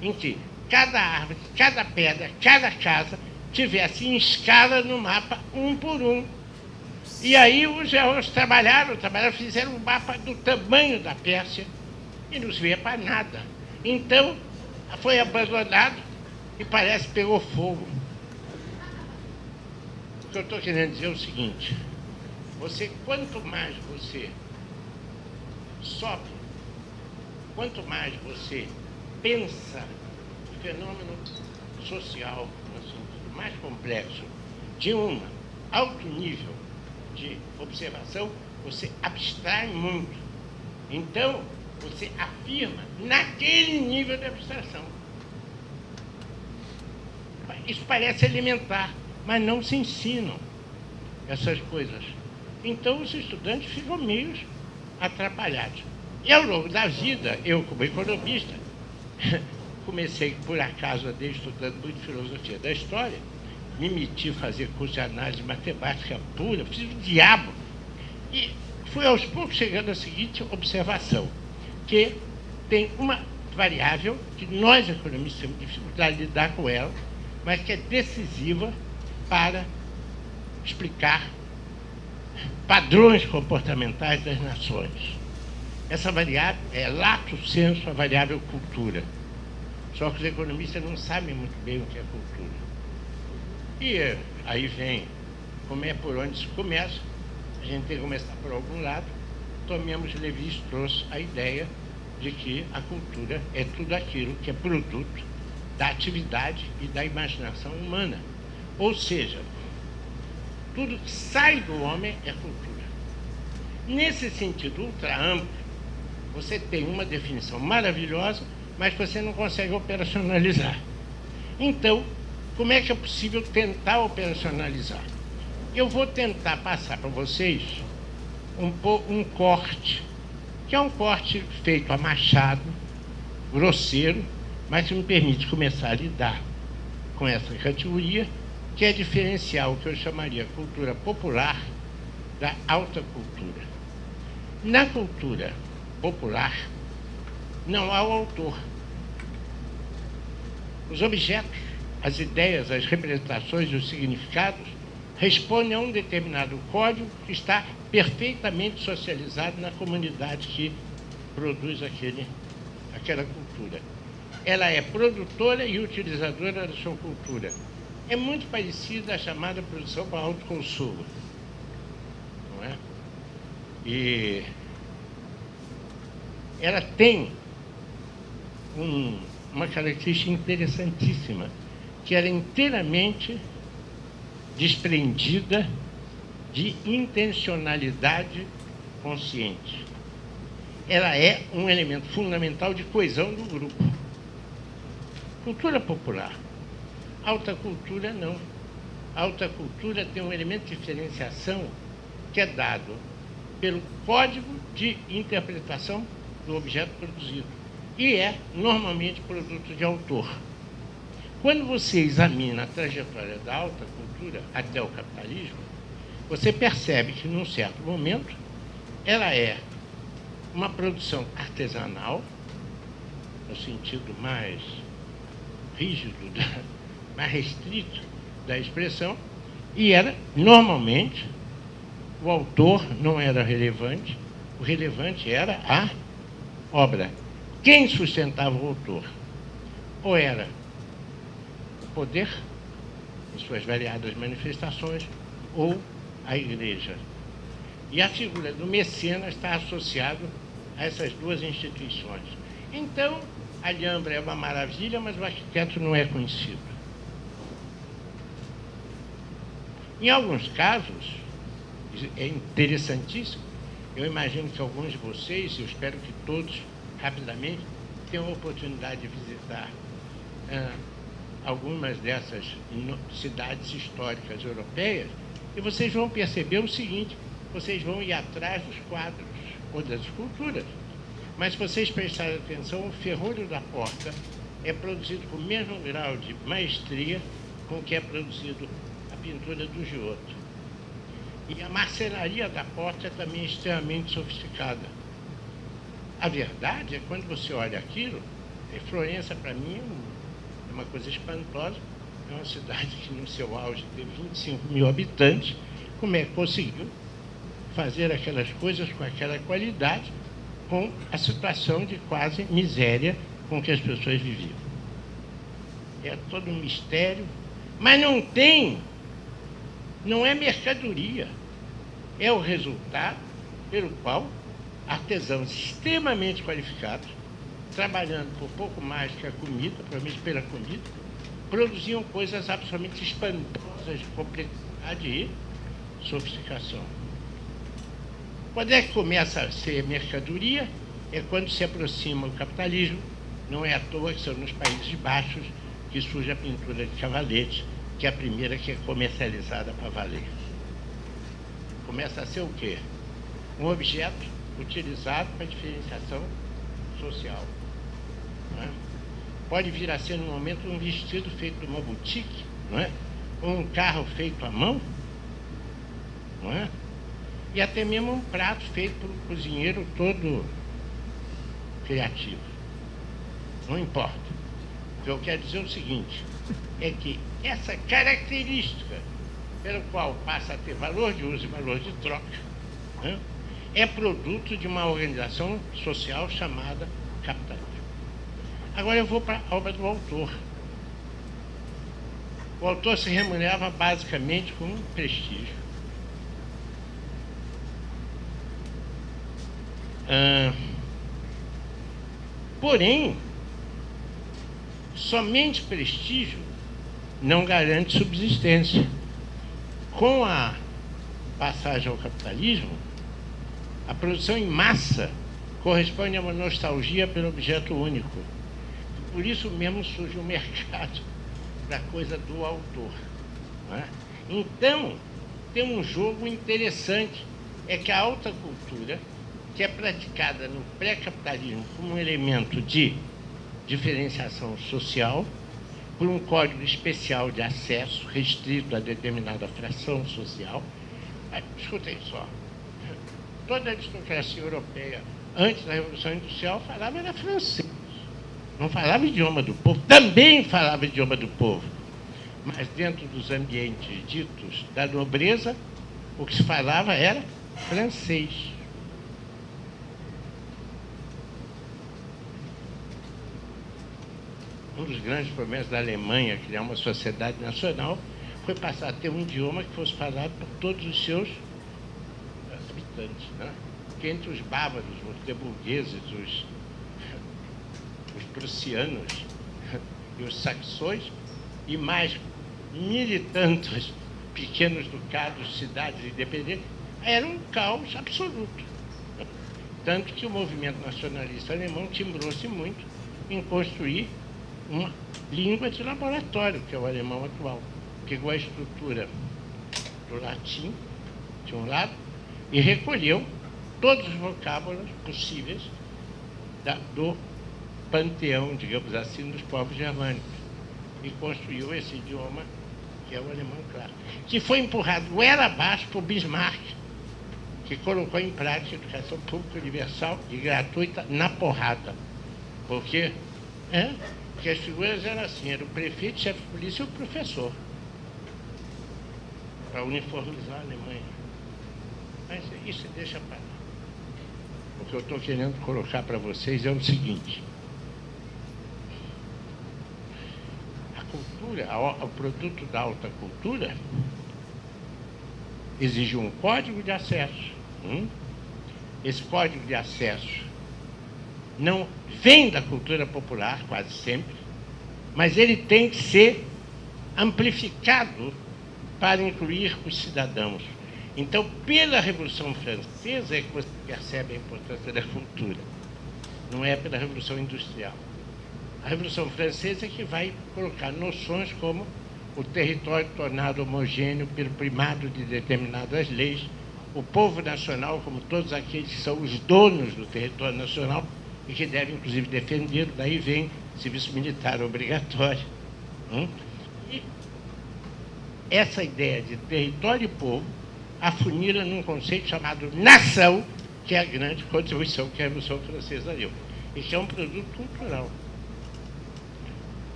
em que cada árvore, cada pedra, cada casa tivesse em escala no mapa, um por um. E aí os geólogos trabalharam, fizeram um mapa do tamanho da Pérsia e não se via para nada. Então, foi abandonado e parece que pegou fogo. O que eu estou querendo dizer é o seguinte: quanto mais você sofre, quanto mais você pensa o fenômeno social, no sentido mais complexo, de um alto nível de observação, você abstrai muito. Então, você afirma naquele nível de abstração. Isso parece elementar, mas não se ensinam essas coisas. Então, os estudantes ficam meio atrapalhados. E ao longo da vida, eu, como economista, comecei, por acaso, estudando muito filosofia da história, me meti a fazer curso de análise matemática pura, fiz o diabo. E fui aos poucos chegando à seguinte observação, que tem uma variável que nós, economistas, temos dificuldade de lidar com ela, mas que é decisiva para explicar padrões comportamentais das nações. Essa variável é lato sensu, a variável cultura. Só que os economistas não sabem muito bem o que é cultura. E aí vem, como é por onde se começa, a gente tem que começar por algum lado. Tomemos Levi trouxe a ideia de que a cultura é tudo aquilo que é produto da atividade e da imaginação humana. Ou seja, tudo que sai do homem é cultura. Nesse sentido ultra amplo, você tem uma definição maravilhosa, mas você não consegue operacionalizar. Então, como é que é possível tentar operacionalizar? Eu vou tentar passar para vocês um corte, que é um corte feito a machado, grosseiro, mas que me permite começar a lidar com essa categoria, que é diferenciar o que eu chamaria cultura popular da alta cultura. Na cultura popular, não há o autor. Os objetos, as ideias, as representações e os significados respondem a um determinado código que está perfeitamente socializado na comunidade que produz aquela cultura. Ela é produtora e utilizadora da sua cultura. É muito parecida à chamada produção para autoconsumo, não é? E ela tem uma característica interessantíssima, que era inteiramente desprendida de intencionalidade consciente. Ela é um elemento fundamental de coesão do grupo. Cultura popular. Alta cultura, não. Alta cultura tem um elemento de diferenciação que é dado pelo código de interpretação do objeto produzido. E é, normalmente, produto de autor. Quando você examina a trajetória da alta cultura até o capitalismo, você percebe que, num certo momento, ela é uma produção artesanal, no sentido mais rígido, mais restrito da expressão, e era, normalmente, o autor não era relevante, o relevante era a obra. Quem sustentava o autor? Ou era o poder, em suas variadas manifestações, ou a igreja. E a figura do mecenas está associada a essas duas instituições. Então, a Alhambra é uma maravilha, mas o arquiteto não é conhecido. Em alguns casos, é interessantíssimo, eu imagino que alguns de vocês, eu espero que todos, rapidamente, tenham a oportunidade de visitar algumas dessas cidades históricas europeias, e vocês vão perceber o seguinte: vocês vão ir atrás dos quadros ou das esculturas, mas se vocês prestarem atenção, o ferrolho da porta é produzido com o mesmo grau de maestria com que é produzido a pintura do Giotto. E a marcenaria da porta é também extremamente sofisticada. A verdade é que quando você olha aquilo, Florença, para mim, é uma coisa espantosa. É uma cidade que, no seu auge, teve 25 mil habitantes. Como é que conseguiu fazer aquelas coisas com aquela qualidade, com a situação de quase miséria com que as pessoas viviam? É todo um mistério, mas não é mercadoria, é o resultado pelo qual artesãos extremamente qualificados, trabalhando por pouco mais que a comida, provavelmente pela comida, produziam coisas absolutamente espantosas de complexidade e sofisticação. Quando é que começa a ser mercadoria? É quando se aproxima o capitalismo. Não é à toa que são nos Países Baixos que surge a pintura de cavalete, que é a primeira que é comercializada para valer. Começa a ser o quê? Um objeto utilizado para diferenciação social. Não é? Pode vir a ser, no momento, um vestido feito numa boutique, não é? Ou um carro feito à mão, não é? E até mesmo um prato feito por um cozinheiro todo criativo. Não importa. O que eu quero dizer é o seguinte, é que essa característica pelo qual passa a ter valor de uso e valor de troca, né, é produto de uma organização social chamada capitalismo. Agora eu vou para a obra do autor. O autor se remunerava basicamente com prestígio. Porém, somente prestígio não garante subsistência. Com a passagem ao capitalismo, a produção em massa corresponde a uma nostalgia pelo objeto único. Por isso mesmo surge o mercado da coisa do autor. Não é? Então, tem um jogo interessante, é que a alta cultura, que é praticada no pré-capitalismo como um elemento de diferenciação social, por um código especial de acesso restrito a determinada fração social. Escutem só, toda a aristocracia europeia, antes da Revolução Industrial, falava era francês. Não falava idioma do povo, também falava idioma do povo. Mas dentro dos ambientes ditos da nobreza, o que se falava era francês. Um dos grandes problemas da Alemanha, criar uma sociedade nacional, foi passar a ter um idioma que fosse falado por todos os seus habitantes. Né? Porque entre os bávaros, os luxemburgueses, os prussianos e os saxões, e mais mil e tantos pequenos ducados, cidades independentes, era um caos absoluto. Tanto que o movimento nacionalista alemão timbrou-se muito em construir uma língua de laboratório, que é o alemão atual. Pegou a estrutura do latim, de um lado, e recolheu todos os vocábulos possíveis do panteão, digamos assim, dos povos germânicos. E construiu esse idioma, que é o alemão clássico, que foi empurrado goela abaixo por Bismarck, que colocou em prática a educação pública universal e gratuita na porrada. Por quê? Porque as figuras eram assim, era o prefeito, o chefe de polícia e o professor, para uniformizar a Alemanha. Mas isso deixa para lá. O que eu estou querendo colocar para vocês é o seguinte: a cultura, o produto da alta cultura, exige um código de acesso. Esse código de acesso não vem da cultura popular, quase sempre, mas ele tem que ser amplificado para incluir os cidadãos. Então, pela Revolução Francesa é que você percebe a importância da cultura. Não é pela Revolução Industrial. A Revolução Francesa é que vai colocar noções como o território tornado homogêneo pelo primado de determinadas leis, o povo nacional como todos aqueles que são os donos do território nacional e que devem, inclusive, defendê-lo. Daí vem serviço militar obrigatório. E essa ideia de território e povo afunila num conceito chamado nação, que é a grande contribuição que a Revolução Francesa deu, e que é um produto cultural.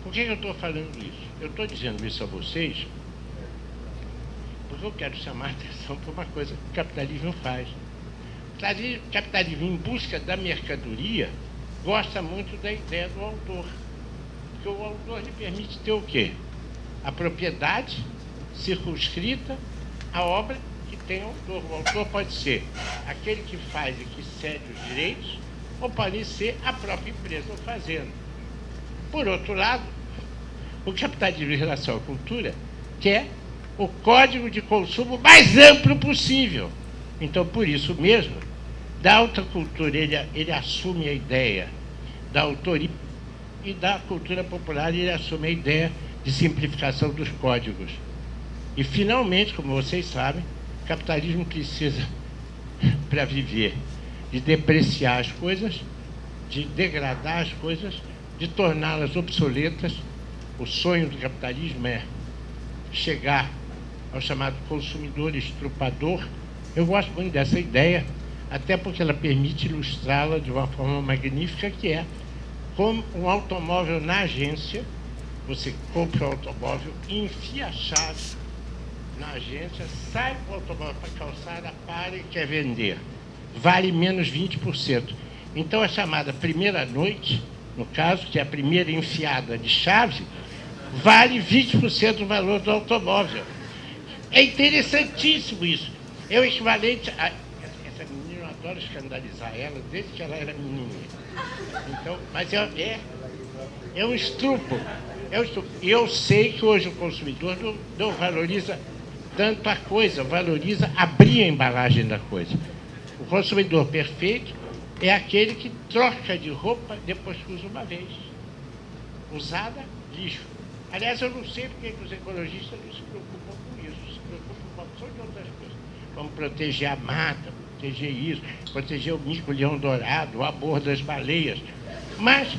Por que eu estou falando isso? Eu estou dizendo isso a vocês porque eu quero chamar a atenção para uma coisa que o capitalismo faz. O capitalismo, em busca da mercadoria, gosta muito da ideia do autor. Porque o autor lhe permite ter o quê? A propriedade circunscrita à obra que tem autor. O autor pode ser aquele que faz e que cede os direitos, ou pode ser a própria empresa o fazendo. Por outro lado, o capitalismo em relação à cultura quer o código de consumo mais amplo possível. Então, por isso mesmo, da alta cultura ele assume a ideia da autoria, e da cultura popular ele assume a ideia de simplificação dos códigos. E, finalmente, como vocês sabem, o capitalismo precisa, para viver, de depreciar as coisas, de degradar as coisas, de torná-las obsoletas. O sonho do capitalismo é chegar ao chamado consumidor estrupador. Eu gosto muito dessa ideia, até porque ela permite ilustrá-la de uma forma magnífica, que é como um automóvel na agência. Você compra o automóvel, enfia a chave na agência, sai com o automóvel para a calçada, para e quer vender. Vale menos 20%. Então, a chamada primeira noite, no caso, que é a primeira enfiada de chave, vale 20% do valor do automóvel. É interessantíssimo isso. É o equivalente a... Essa menina, eu adoro escandalizar ela, desde que ela era menininha. Então, mas é um estrupo. E eu sei que hoje o consumidor não valoriza tanto a coisa, valoriza abrir a embalagem da coisa. O consumidor perfeito é aquele que troca de roupa depois que usa uma vez. Usada, lixo. Aliás, eu não sei porque os ecologistas não se preocupam com isso, se preocupam com uma opção de outras coisas. Vamos proteger a mata, proteger isso, proteger o mico-leão dourado, o amor das baleias. Mas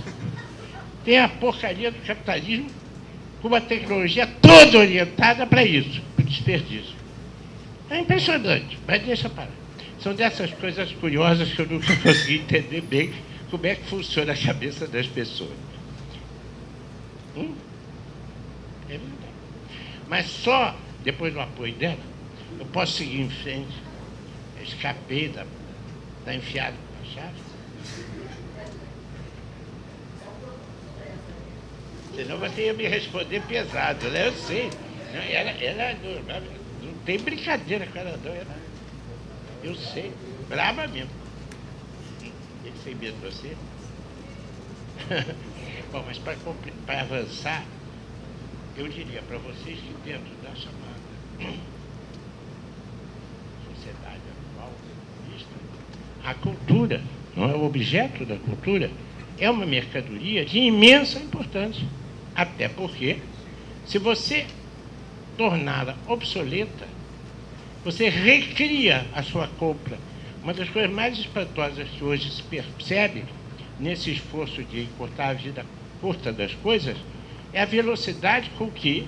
tem a porcaria do capitalismo com uma tecnologia toda orientada para isso, para o desperdício. É impressionante, mas deixa parar. São dessas coisas curiosas que eu nunca consegui entender bem como é que funciona a cabeça das pessoas. É verdade. Mas só depois do apoio dela, eu posso seguir em frente. Eu escapei da enfiada com a chave. Senão você ia me responder pesado, né? Eu sei. Ela não tem brincadeira com ela, não. Eu sei. Brava mesmo. Ele sem medo de você? Bom, mas para avançar, eu diria para vocês que dentro da chamada sociedade atual, a cultura, não é o objeto da cultura, é uma mercadoria de imensa importância. Até porque, se você torná-la obsoleta, você recria a sua compra. Uma das coisas mais espantosas que hoje se percebe nesse esforço de encurtar a vida curta das coisas é a velocidade com que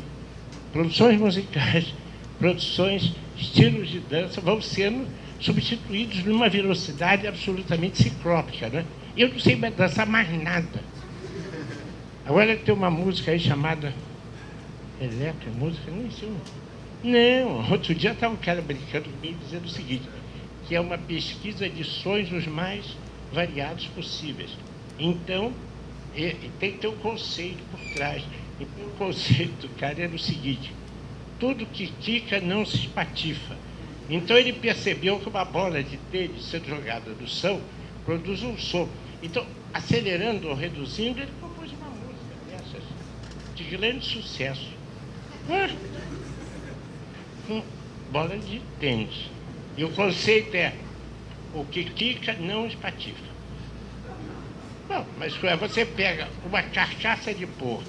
produções musicais, produções, estilos de dança vão sendo substituídos numa velocidade absolutamente ciclópica, né? Eu não sei dançar mais nada. Agora tem uma música aí chamada Electro, música, nem sei. Não, outro dia estava um cara brincando comigo dizendo o seguinte, que é uma pesquisa de sons os mais variados possíveis. Então, tem que ter um conceito por trás. E o conceito do cara era o seguinte, tudo que quica não se espatifa. Então ele percebeu que uma bola de tênis sendo jogada no chão produz um som. Então, acelerando ou reduzindo, ele compôs uma música dessas, de grande sucesso. Com bola de tênis. E o conceito é, o que quica não espatifa. Bom, mas você pega uma carcaça de porco,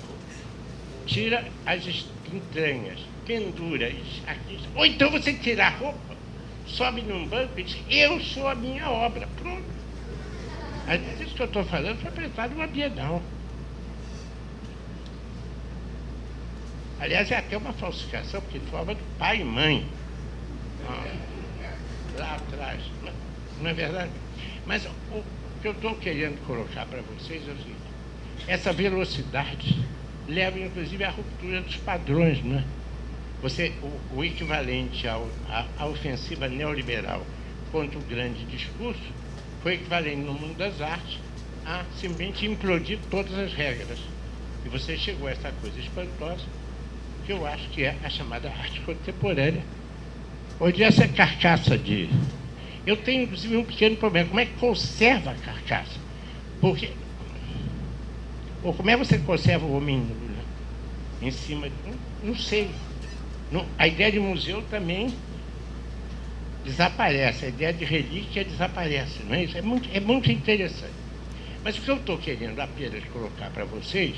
tira as entranhas, pendura aqui, ou então você tira a roupa, sobe num banco e diz, eu sou a minha obra, pronto. Isso que eu estou falando foi apresentado numa Bienal. Aliás, é até uma falsificação, porque forma do pai e mãe. Lá atrás. Não é verdade? Mas o que eu estou querendo colocar para vocês é o seguinte, essa velocidade levam, inclusive, à ruptura dos padrões, não é? O equivalente à ofensiva neoliberal contra o grande discurso foi equivalente no mundo das artes a simplesmente implodir todas as regras. E você chegou a essa coisa espantosa, que eu acho que é a chamada arte contemporânea, onde essa carcaça de... Eu tenho, inclusive, um pequeno problema. Como é que conserva a carcaça? Porque... Ou como é que você conserva o homem nu, né? Em cima de... Não sei. A ideia de museu também desaparece. A ideia de relíquia desaparece, não é isso? É muito interessante. Mas o que eu estou querendo apenas colocar para vocês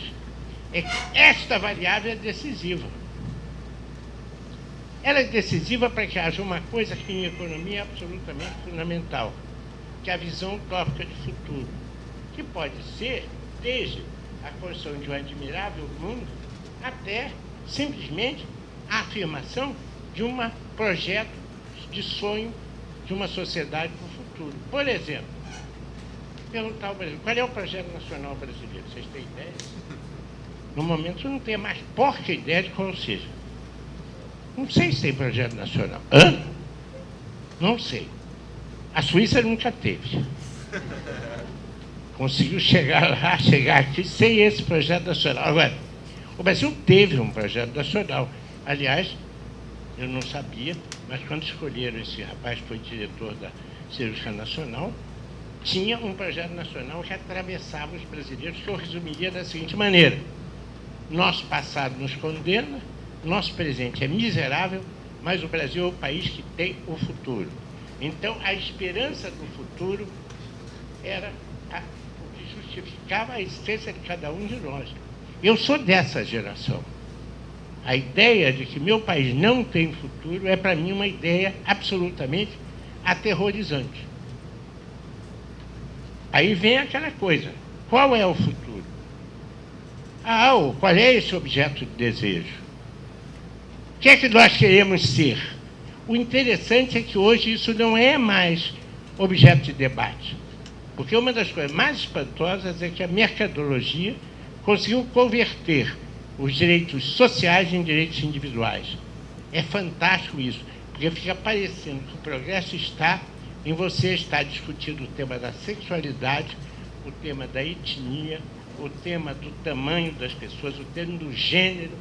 é que esta variável é decisiva. Ela é decisiva para que haja uma coisa que em economia é absolutamente fundamental, que é a visão utópica de futuro, que pode ser desde a construção de um admirável mundo até simplesmente a afirmação de um projeto de sonho de uma sociedade para o futuro. Por exemplo, perguntar ao Brasil, qual é o projeto nacional brasileiro? Vocês têm ideia? No momento eu não tenho mais porca ideia de qual seja. Não sei se tem projeto nacional. Hã? Não sei. A Suíça nunca teve. Conseguiu chegar aqui sem esse projeto nacional. Agora, o Brasil teve um projeto nacional. Aliás, eu não sabia, mas quando escolheram esse rapaz que foi diretor da Cirúrgica Nacional, tinha um projeto nacional que atravessava os brasileiros, que eu resumiria da seguinte maneira: nosso passado nos condena, nosso presente é miserável, mas o Brasil é o país que tem o futuro. Então, a esperança do futuro era o que justificava a existência de cada um de nós. Eu sou dessa geração. A ideia de que meu país não tem futuro é, para mim, uma ideia absolutamente aterrorizante. Aí vem aquela coisa: qual é o futuro? Qual é esse objeto de desejo? O que é que nós queremos ser? O interessante é que hoje isso não é mais objeto de debate. Porque uma das coisas mais espantosas é que a mercadologia conseguiu converter os direitos sociais em direitos individuais. É fantástico isso, porque fica parecendo que o progresso está em você estar discutindo o tema da sexualidade, o tema da etnia, o tema do tamanho das pessoas, o tema do gênero.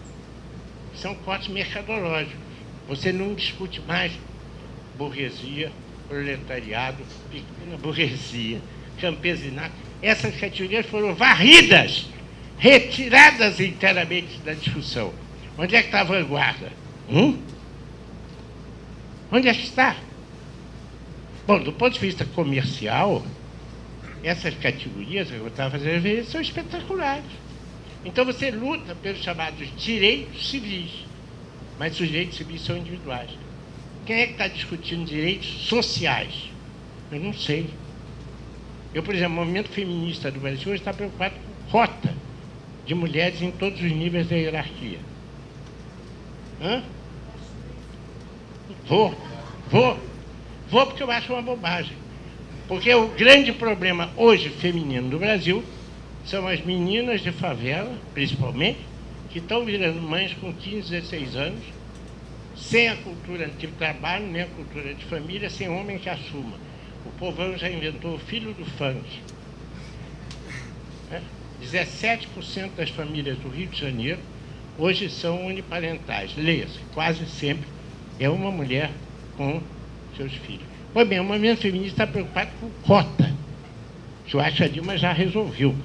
São cortes mercadológicos. Você não discute mais burguesia, proletariado, pequena burguesia, campesinato. Essas categorias foram varridas, retiradas inteiramente da discussão. Onde é que está a vanguarda? Onde é que está? Bom, do ponto de vista comercial, essas categorias que eu estava fazendo referência são espetaculares. Então você luta pelos chamados direitos civis, mas os direitos civis são individuais. Quem é que está discutindo direitos sociais? Eu não sei. Eu, por exemplo, o movimento feminista do Brasil hoje está preocupado com cota de mulheres em todos os níveis da hierarquia. Vou porque eu acho uma bobagem. Porque o grande problema hoje feminino do Brasil são as meninas de favela, principalmente, que estão virando mães com 15, 16 anos, sem a cultura de trabalho, nem a cultura de família, sem homem que assuma. O povão já inventou o filho do funk. 17% das famílias do Rio de Janeiro hoje são uniparentais. Leia-se, quase sempre é uma mulher com seus filhos. Pois bem, o movimento feminista está preocupado com cota, que eu acho que a Dilma já resolveu.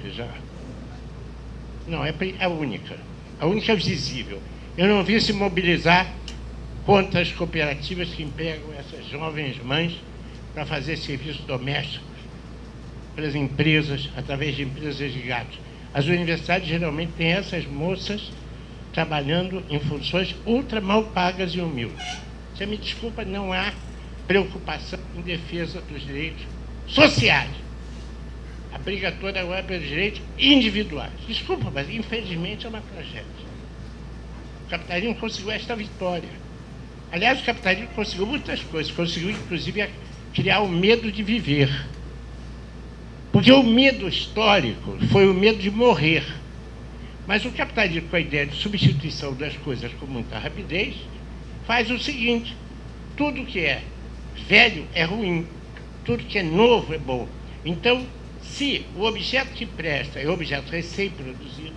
Não, é a única visível. Eu não vi se mobilizar contra as cooperativas que empregam essas jovens mães para fazer serviços domésticos para as empresas, através de empresas de gatos. As universidades geralmente têm essas moças trabalhando em funções ultra mal pagas e humildes. Você me desculpa, não há preocupação em defesa dos direitos sociais. A briga toda agora é pelos direitos individuais. Desculpa, mas infelizmente é uma tragédia. O capitalismo conseguiu esta vitória. Aliás, o capitalismo conseguiu muitas coisas. Conseguiu, inclusive, criar o medo de viver. Porque o medo histórico foi o medo de morrer. Mas o capitalismo, com a ideia de substituição das coisas com muita rapidez, faz o seguinte: tudo que é velho é ruim, tudo que é novo é bom. Então, se o objeto que presta é objeto recém-produzido,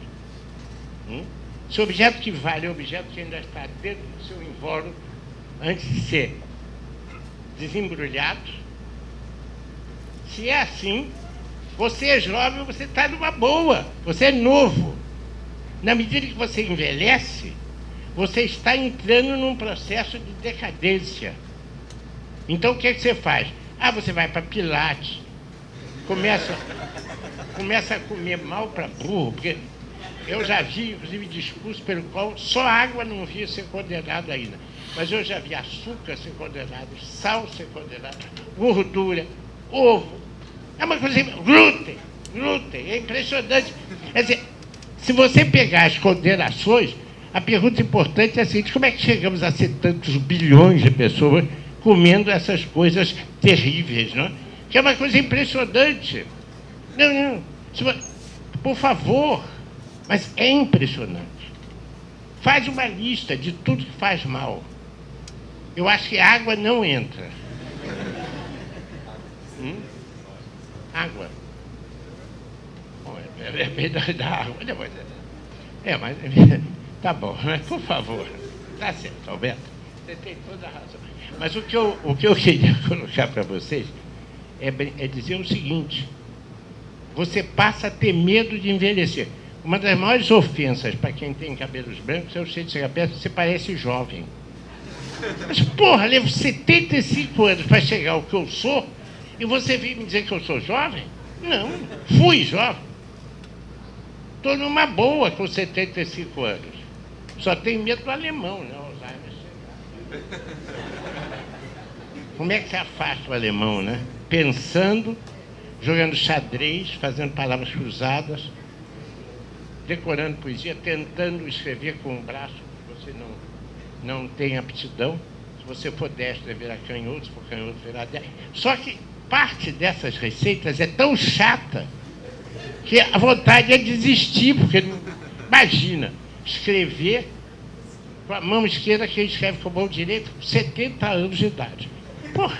se o objeto que vale é objeto que ainda está dentro do seu invólucro, antes de ser desembrulhado, se é assim, você é jovem, você está numa boa, você é novo. Na medida que você envelhece, você está entrando num processo de decadência. Então, o que é que você faz? Você vai para Pilates, começa a comer mal para burro, porque eu já vi, inclusive, discurso pelo qual só água não via ser condenado ainda. Mas eu já vi açúcar ser condenado, sal ser condenado, gordura, ovo. É uma coisa... Glúten, é impressionante. Quer dizer, se você pegar as condenações, a pergunta importante é a seguinte: como é que chegamos a ser tantos bilhões de pessoas comendo essas coisas terríveis, não é? Que é uma coisa impressionante. Não. Por favor, mas é impressionante. Faz uma lista de tudo que faz mal. Eu acho que a água não entra. Água. Bom, é bem da água. Mas tá bom, mas por favor. Tá certo, Alberto. Você tem toda a razão. Mas o que eu queria colocar para vocês é dizer o seguinte: você passa a ter medo de envelhecer. Uma das maiores ofensas para quem tem cabelos brancos é o jeito de chegar perto: você parece jovem. Mas, porra, levo 75 anos para chegar ao que eu sou e você vem me dizer que eu sou jovem? Não, fui jovem. Estou numa boa com 75 anos. Só tenho medo do alemão, né? Como é que se afasta o alemão, né? Pensando, jogando xadrez, fazendo palavras cruzadas, decorando poesia, tentando escrever com o braço que você não tem aptidão. Se você for destro, virar canhoto, se for canhoto, virar destro. Só que parte dessas receitas é tão chata que a vontade é desistir, porque, imagina, escrever com a mão esquerda, quem escreve com a mão direita, com 70 anos de idade. Porra,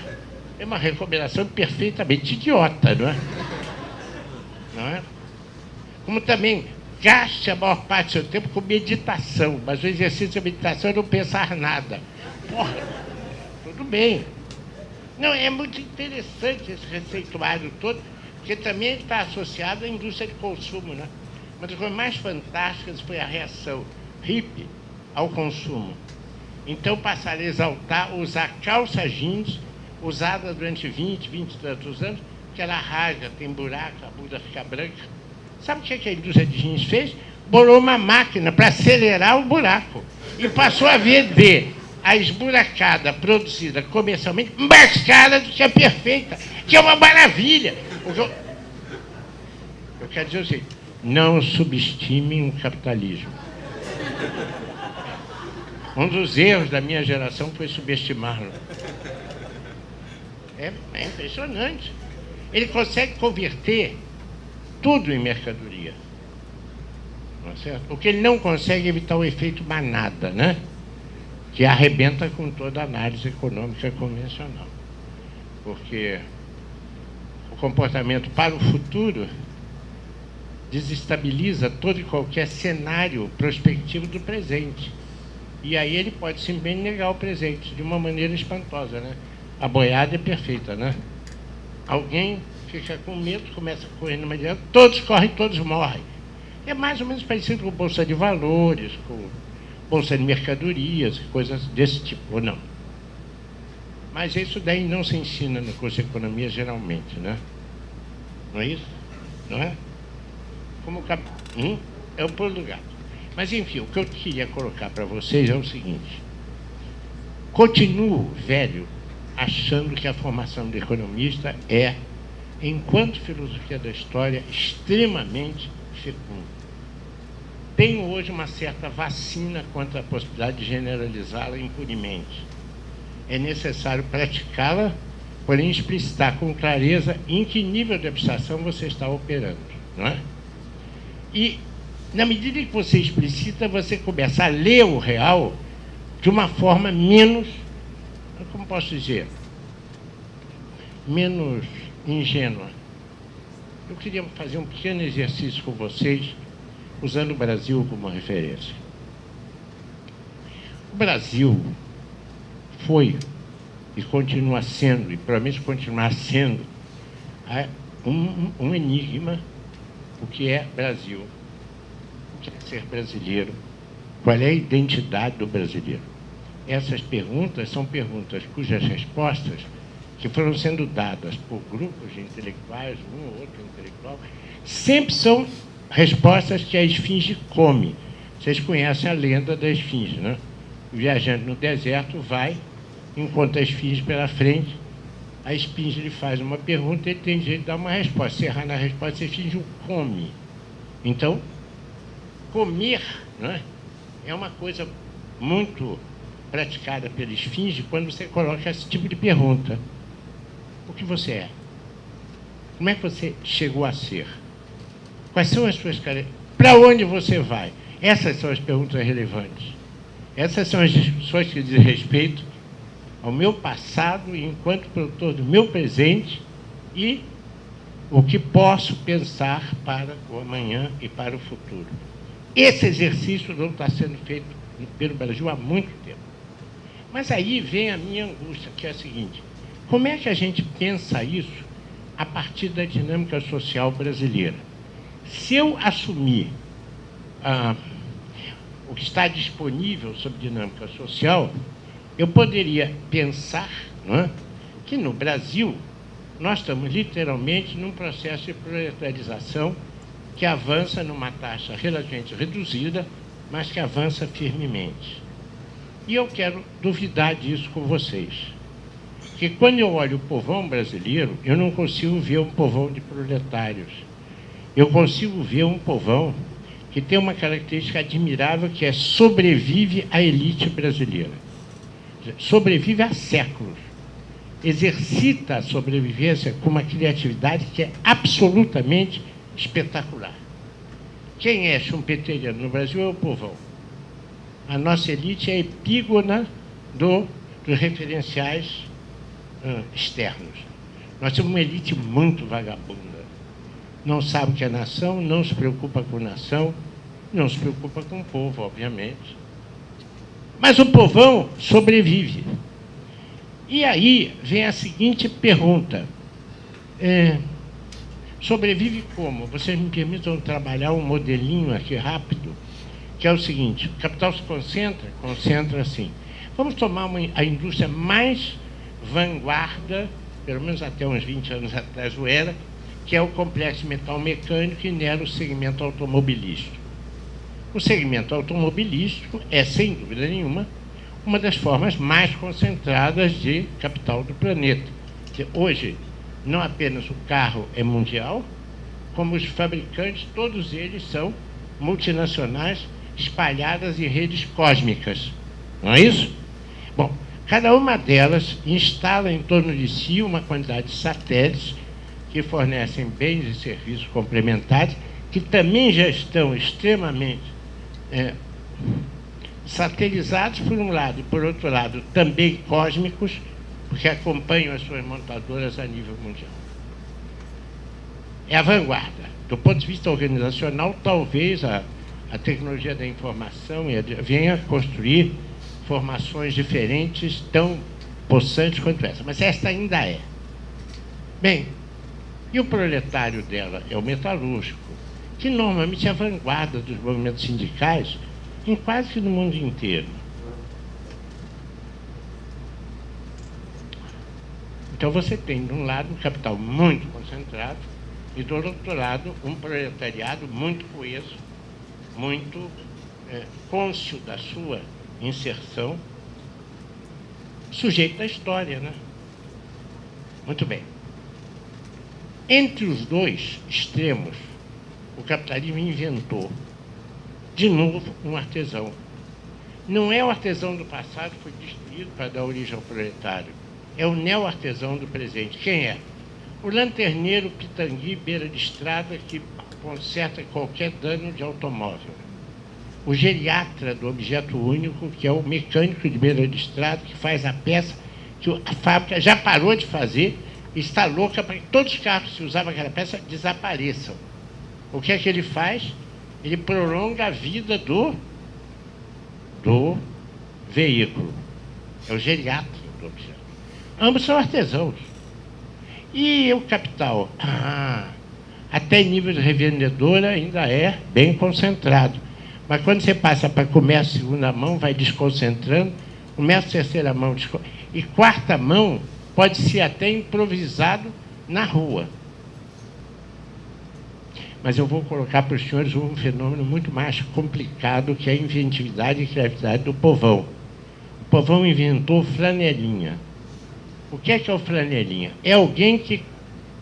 é uma recomendação perfeitamente idiota, não é? Não é? Como também gaste a maior parte do seu tempo com meditação, mas o exercício da meditação é não pensar nada. Porra, tudo bem. Não, é muito interessante esse receituário todo, porque também está associado à indústria de consumo, né? Uma das coisas mais fantásticas foi a reação hippie ao consumo. Então passaram a exaltar, usar calça jeans, usada durante 20 e tantos anos, que ela rasga, tem buraco, a bunda fica branca. Sabe o que a indústria de jeans fez? Bolou uma máquina para acelerar o buraco e passou a vender a esburacada produzida comercialmente mais cara do que a perfeita, que é uma maravilha. Eu quero dizer o seguinte: não subestimem o capitalismo. Um dos erros da minha geração foi subestimá-lo. É impressionante. Ele consegue converter tudo em mercadoria. Não é certo? O que ele não consegue é evitar o efeito manada, né? Que arrebenta com toda a análise econômica convencional. Porque o comportamento para o futuro desestabiliza todo e qualquer cenário prospectivo do presente. E aí ele pode simplesmente negar o presente de uma maneira espantosa, né? A boiada é perfeita, né? Alguém fica com medo, começa a correr numa direção, todos correm, todos morrem. É mais ou menos parecido com bolsa de valores, com bolsa de mercadorias, coisas desse tipo, ou não? Mas isso daí não se ensina no curso de economia geralmente, né? Não é isso? Não é? Como é o pulo do gato. Mas, enfim, o que eu queria colocar para vocês é o seguinte: continuo velho achando que a formação de economista é, enquanto filosofia da história, extremamente fecunda. Tenho hoje uma certa vacina contra a possibilidade de generalizá-la impunemente. É necessário praticá-la, porém explicitar com clareza em que nível de abstração você está operando, não é? E na medida que você explicita, você começa a ler o real de uma forma menos, como posso dizer, menos ingênua. Eu queria fazer um pequeno exercício com vocês, usando o Brasil como referência. O Brasil foi e continua sendo, e provavelmente continuar sendo, um enigma, o que é Brasil, o que é ser brasileiro, qual é a identidade do brasileiro. Essas perguntas são perguntas cujas respostas, que foram sendo dadas por grupos de intelectuais, um ou outro intelectual, sempre são respostas que a esfinge come. Vocês conhecem a lenda da esfinge, né? O viajante no deserto vai, encontra a esfinge pela frente, a esfinge lhe faz uma pergunta e ele tem jeito de dar uma resposta. Se errar na resposta, a esfinge o come. Então, comer, né, é uma coisa muito praticada pela esfinge quando você coloca esse tipo de pergunta. O que você é? Como é que você chegou a ser? Quais são as suas características? Para onde você vai? Essas são as perguntas relevantes. Essas são as discussões que dizem respeito ao meu passado enquanto produtor do meu presente e o que posso pensar para o amanhã e para o futuro. Esse exercício não está sendo feito pelo Brasil há muito tempo. Mas aí vem a minha angústia, que é a seguinte: como é que a gente pensa isso a partir da dinâmica social brasileira? Se eu assumir o que está disponível sobre dinâmica social, eu poderia pensar, não é, que no Brasil nós estamos literalmente num processo de proletarização que avança numa taxa relativamente reduzida, mas que avança firmemente. E eu quero duvidar disso com vocês. Porque quando eu olho o povão brasileiro, eu não consigo ver um povão de proletários. Eu consigo ver um povão que tem uma característica admirável, que é sobrevive à elite brasileira. Sobrevive há séculos. Exercita a sobrevivência com uma criatividade que é absolutamente espetacular. Quem é schumpeteriano no Brasil é o povão. A nossa elite é epígona dos referenciais externos. Nós temos uma elite muito vagabunda. Não sabe o que é nação, não se preocupa com nação, não se preocupa com o povo, obviamente. Mas o povão sobrevive. E aí vem a seguinte pergunta. Sobrevive como? Vocês me permitam trabalhar um modelinho aqui rápido, que é o seguinte: o capital se concentra assim. Vamos tomar a indústria mais vanguarda, pelo menos até uns 20 anos atrás o era, que é o complexo metal mecânico e nela o segmento automobilístico. O segmento automobilístico é, sem dúvida nenhuma, uma das formas mais concentradas de capital do planeta. Hoje, não apenas o carro é mundial, como os fabricantes, todos eles são multinacionais espalhadas em redes cósmicas. Não é isso? Bom, cada uma delas instala em torno de si uma quantidade de satélites que fornecem bens e serviços complementares, que também já estão extremamente satelizados por um lado e, por outro lado, também cósmicos, porque acompanham as suas montadoras a nível mundial. É a vanguarda. Do ponto de vista organizacional, talvez a tecnologia da informação venha a construir formações diferentes, tão possantes quanto essa, mas esta ainda é. Bem, e o proletário dela é o metalúrgico, que normalmente é a vanguarda dos movimentos sindicais em quase que no mundo inteiro. Então você tem, de um lado, um capital muito concentrado e, do outro lado, um proletariado muito coeso, muito cônscio da sua inserção, sujeito à história, né? Muito bem. Entre os dois extremos, o capitalismo inventou, de novo, um artesão. Não é o artesão do passado que foi destruído para dar origem ao proletário. É o neo-artesão do presente. Quem é? O lanterneiro pitangui, beira de estrada, que conserta qualquer dano de automóvel. O geriatra do objeto único, que é o mecânico de beira de estrada, que faz a peça que a fábrica já parou de fazer e está louca para que todos os carros que usavam aquela peça desapareçam. O que é que ele faz? Ele prolonga a vida do veículo. É o geriatra do objeto. Ambos são artesãos. E o capital? Até nível de revendedora ainda é bem concentrado. Mas quando você passa para comércio segunda mão, vai desconcentrando, comércio terceira mão e quarta mão pode ser até improvisado na rua. Mas eu vou colocar para os senhores um fenômeno muito mais complicado, que é a inventividade e criatividade do povão. O povão inventou flanelinha. O que é o flanelinha? É alguém que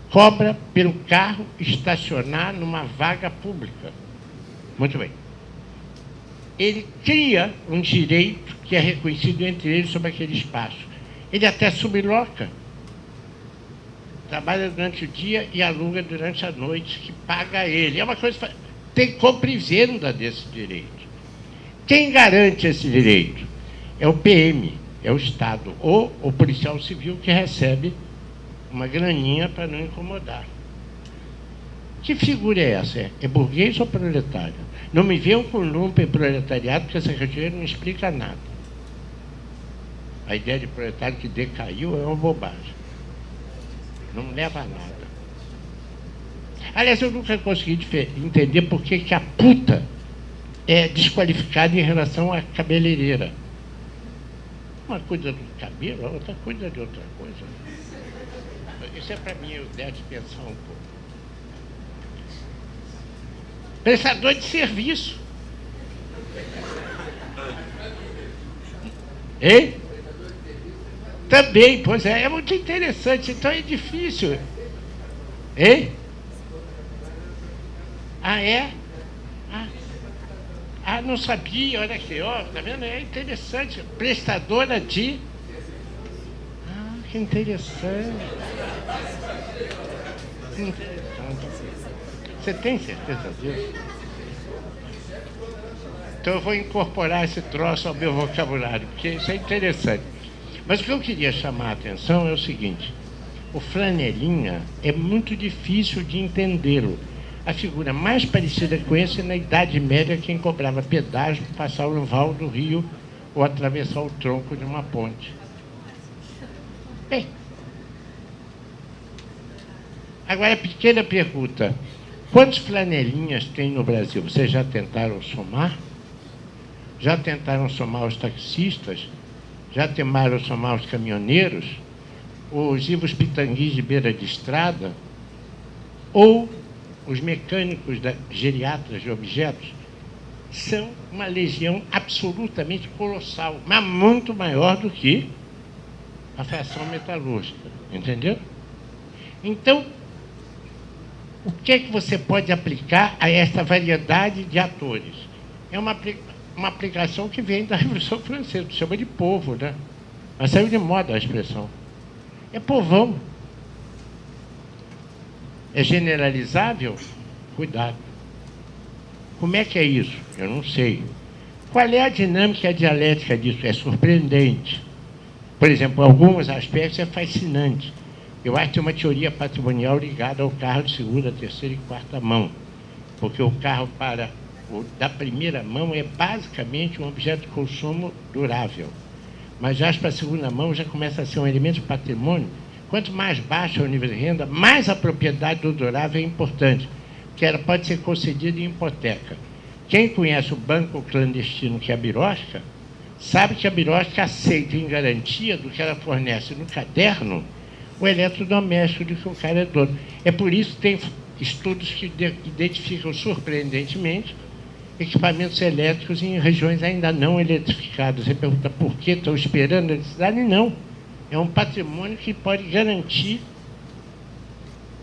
cobra pelo carro estacionar numa vaga pública. Muito bem. Ele cria um direito que é reconhecido entre eles sobre aquele espaço. Ele até subloca. Trabalha durante o dia e aluga durante a noite, que paga ele. É uma coisa. Tem compra e venda desse direito. Quem garante esse direito? É o PM, é o Estado, ou o policial civil, que recebe uma graninha para não incomodar. Que figura é essa? É burguês ou proletário? Não me venham com lumpen proletariado, porque essa categoria não explica nada. A ideia de proletário que decaiu é uma bobagem. Não leva a nada. Aliás, eu nunca consegui entender por que a puta é desqualificada em relação à cabeleireira. Uma cuida do cabelo, a outra cuida de outra coisa. Isso é para mim, eu devo pensar um pouco. Prestador de serviço. Hein? Também, pois é muito interessante, então é difícil. Hein? É? Não sabia, olha aqui, ó, tá vendo? É interessante. Prestadora de... que interessante. Você tem certeza disso? Então eu vou incorporar esse troço ao meu vocabulário, porque isso é interessante. Mas o que eu queria chamar a atenção é o seguinte: o flanelinha é muito difícil de entendê-lo. A figura mais parecida com esse é na Idade Média, quem cobrava pedágio para passar o val do rio ou atravessar o tronco de uma ponte. Bem, agora a pequena pergunta: quantos flanelinhas tem no Brasil? Vocês já tentaram somar? Já tentaram somar os taxistas? Já tentaram somar os caminhoneiros? Os Ivos Pitanguis de beira de estrada? Ou os mecânicos geriatras de objetos? São uma legião absolutamente colossal, mas muito maior do que a fração metalúrgica. Entendeu? Então, o que é que você pode aplicar a essa variedade de atores? É uma aplicação que vem da Revolução Francesa, chama de povo, né? Mas saiu de moda a expressão. É povão. É generalizável? Cuidado. Como é que é isso? Eu não sei. Qual é a dinâmica dialética disso? É surpreendente. Por exemplo, em alguns aspectos é fascinante. Eu acho que tem uma teoria patrimonial ligada ao carro de segunda, terceira e quarta mão. Porque o carro da primeira mão é basicamente um objeto de consumo durável. Mas já para a segunda mão já começa a ser um elemento de patrimônio. Quanto mais baixo é o nível de renda, mais a propriedade do durável é importante, que ela pode ser concedida em hipoteca. Quem conhece o banco clandestino, que é a Birosca, sabe que a Birosca aceita em garantia do que ela fornece no caderno o eletrodoméstico de que o cara é dono. É por isso que tem estudos que identificam surpreendentemente equipamentos elétricos em regiões ainda não eletrificadas. Você pergunta por que estão esperando a eletricidade? Não. É um patrimônio que pode garantir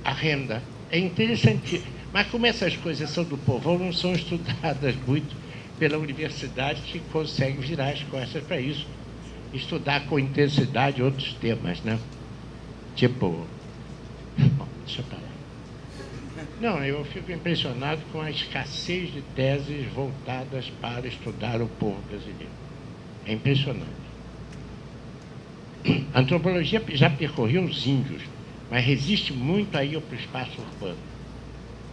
a renda. É interessante. Mas como essas coisas são do povão, não são estudadas muito pela universidade, que consegue virar as costas para isso. Estudar com intensidade outros temas, né? Tipo... Bom, deixa eu parar. Não, eu fico impressionado com a escassez de teses voltadas para estudar o povo brasileiro. É impressionante. A antropologia já percorreu os índios, mas resiste muito aí para o espaço urbano,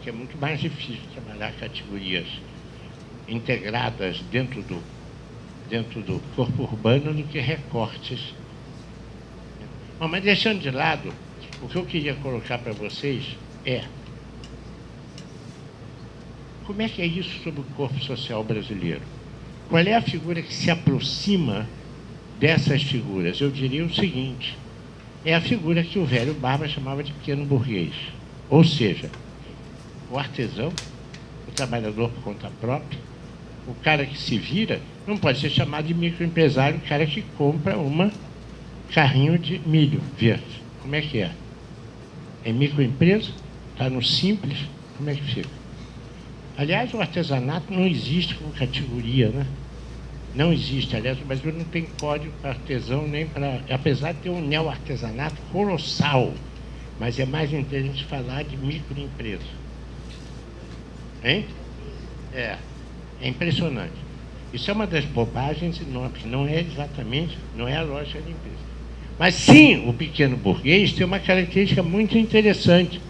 que é muito mais difícil trabalhar categorias integradas dentro do corpo urbano do que recortes. Bom, mas deixando de lado, o que eu queria colocar para vocês é como é que é isso sobre o corpo social brasileiro? Qual é a figura que se aproxima dessas figuras? Eu diria o seguinte, é a figura que o velho Barba chamava de pequeno burguês. Ou seja, o artesão, o trabalhador por conta própria, o cara que se vira, não pode ser chamado de microempresário, o cara que compra uma carrinho de milho verde. Como é que é? É microempresa? Está no simples? Como é que fica? Aliás, o artesanato não existe como categoria, né? Não existe. Aliás, o Brasil não tem código para artesão nem para... Apesar de ter um neo-artesanato colossal, mas é mais inteligente falar de microempresa. Hein? É impressionante. Isso é uma das bobagens enormes. Não é exatamente, não é a lógica da empresa. Mas sim, o pequeno burguês tem uma característica muito interessante.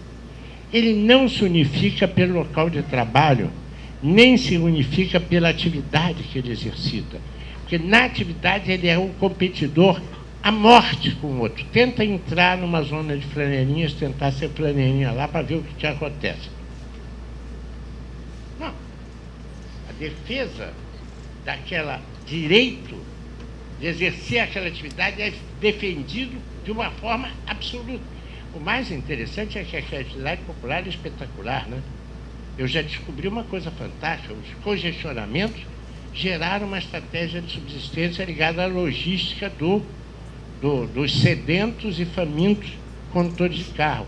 Ele não se unifica pelo local de trabalho, nem se unifica pela atividade que ele exercita. Porque na atividade ele é um competidor à morte com o outro. Tenta entrar numa zona de flanelinhas, tentar ser flanelinha lá para ver o que acontece. Não. A defesa daquela direito de exercer aquela atividade é defendido de uma forma absoluta. O mais interessante é que a atividade popular é espetacular, né? Eu já descobri uma coisa fantástica. Os congestionamentos geraram uma estratégia de subsistência ligada à logística dos sedentos e famintos condutores de carro.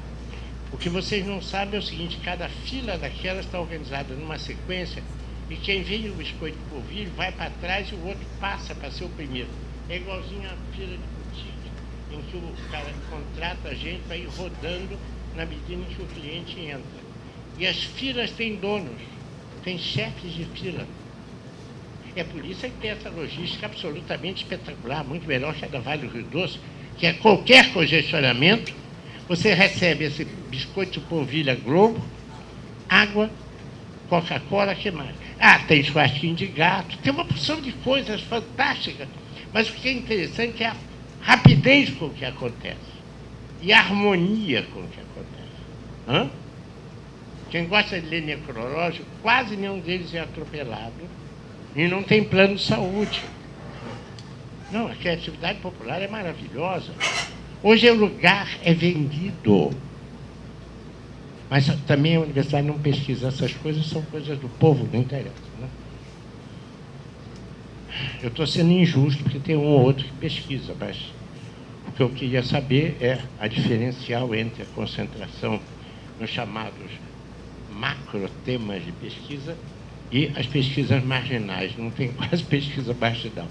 O que vocês não sabem é o seguinte, cada fila daquelas está organizada numa sequência e quem vem o biscoito por vir vai para trás e o outro passa para ser o primeiro. É igualzinho a fila de boutique, em que o cara contrata a gente para ir rodando na medida em que o cliente entra. E as filas têm donos, têm chefes de fila. É por isso que tem essa logística absolutamente espetacular, muito melhor que a da Vale do Rio Doce, que é qualquer congestionamento, você recebe esse biscoito de polvilha Globo, água, Coca-Cola, que mais? Ah, tem churrasquinho de gato, tem uma porção de coisas fantásticas, mas o que é interessante é a rapidez com que acontece e a harmonia com que acontece. Hã? Quem gosta de ler necrológico, quase nenhum deles é atropelado e não tem plano de saúde. Não, a criatividade popular é maravilhosa. Hoje o lugar é vendido. Mas também a universidade não pesquisa essas coisas, são coisas do povo, não interessa. Né? Eu estou sendo injusto porque tem um ou outro que pesquisa, mas o que eu queria saber é a diferencial entre a concentração nos chamados macro temas de pesquisa e as pesquisas marginais. Não tem quase pesquisa marginal.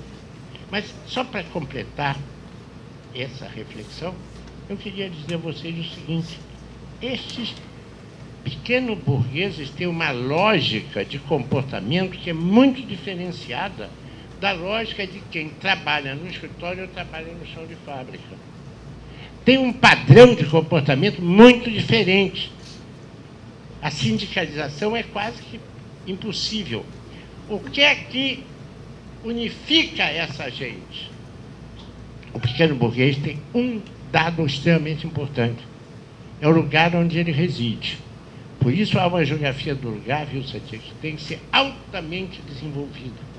Mas só para completar essa reflexão, eu queria dizer a vocês o seguinte: estes pequenos burgueses têm uma lógica de comportamento que é muito diferenciada da lógica de quem trabalha no escritório ou trabalha no chão de fábrica. Tem um padrão de comportamento muito diferente. A sindicalização é quase que impossível. O que é que unifica essa gente? O pequeno burguês tem um dado extremamente importante. É o lugar onde ele reside. Por isso há uma geografia do lugar, viu, Santia, que tem que ser altamente desenvolvida.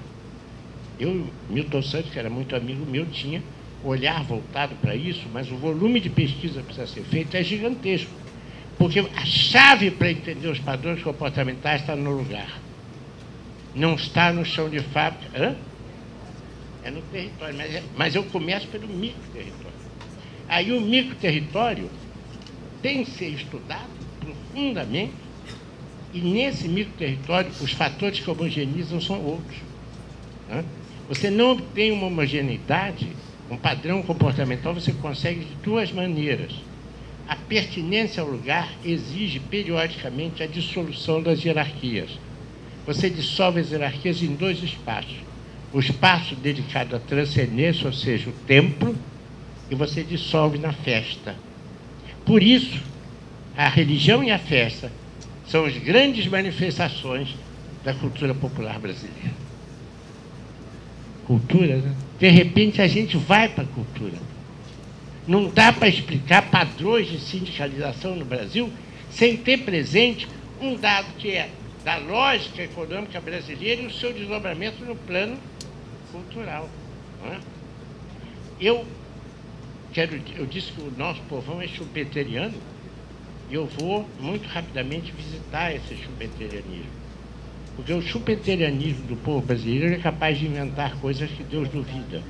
Eu, Milton Santos, que era muito amigo meu, tinha olhar voltado para isso, mas o volume de pesquisa que precisa ser feito é gigantesco. Porque a chave para entender os padrões comportamentais está no lugar. Não está no chão de fábrica. Hã? É no território. Mas eu começo pelo microterritório. Aí o microterritório tem que ser estudado profundamente e nesse microterritório os fatores que homogeneizam são outros. Hã? Você não obtém uma homogeneidade, um padrão comportamental, você consegue de duas maneiras. a pertinência ao lugar exige periodicamente a dissolução das hierarquias. Você dissolve as hierarquias em dois espaços. O espaço dedicado à transcendência, ou seja, o templo, e você dissolve na festa. Por isso, a religião e a festa são as grandes manifestações da cultura popular brasileira. Cultura, né? De repente a gente vai para a cultura. Não dá para explicar padrões de sindicalização no Brasil sem ter presente um dado que é da lógica econômica brasileira e o seu desdobramento no plano cultural. Não é? Eu disse que o nosso povão é schumpeteriano, e eu vou muito rapidamente visitar esse schumpeterianismo. Porque o schumpeterianismo do povo brasileiro é capaz de inventar coisas que Deus duvida.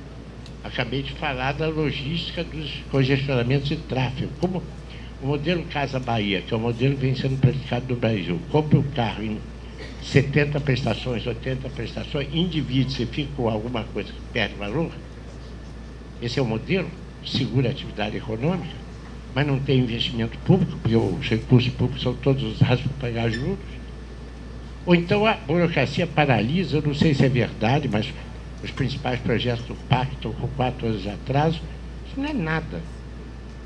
Acabei de falar da logística dos congestionamentos de tráfego. Como o modelo Casa Bahia, que é o modelo que vem sendo praticado no Brasil, compra um carro em 70 prestações, 80 prestações, individe-se e fica com alguma coisa que perde valor. Esse é o modelo que segura a atividade econômica, mas não tem investimento público, porque os recursos públicos são todos usados para pagar juros. Ou então a burocracia paralisa, eu não sei se é verdade, mas os principais projetos do PAC estão com 4 anos de atraso. Isso não é nada.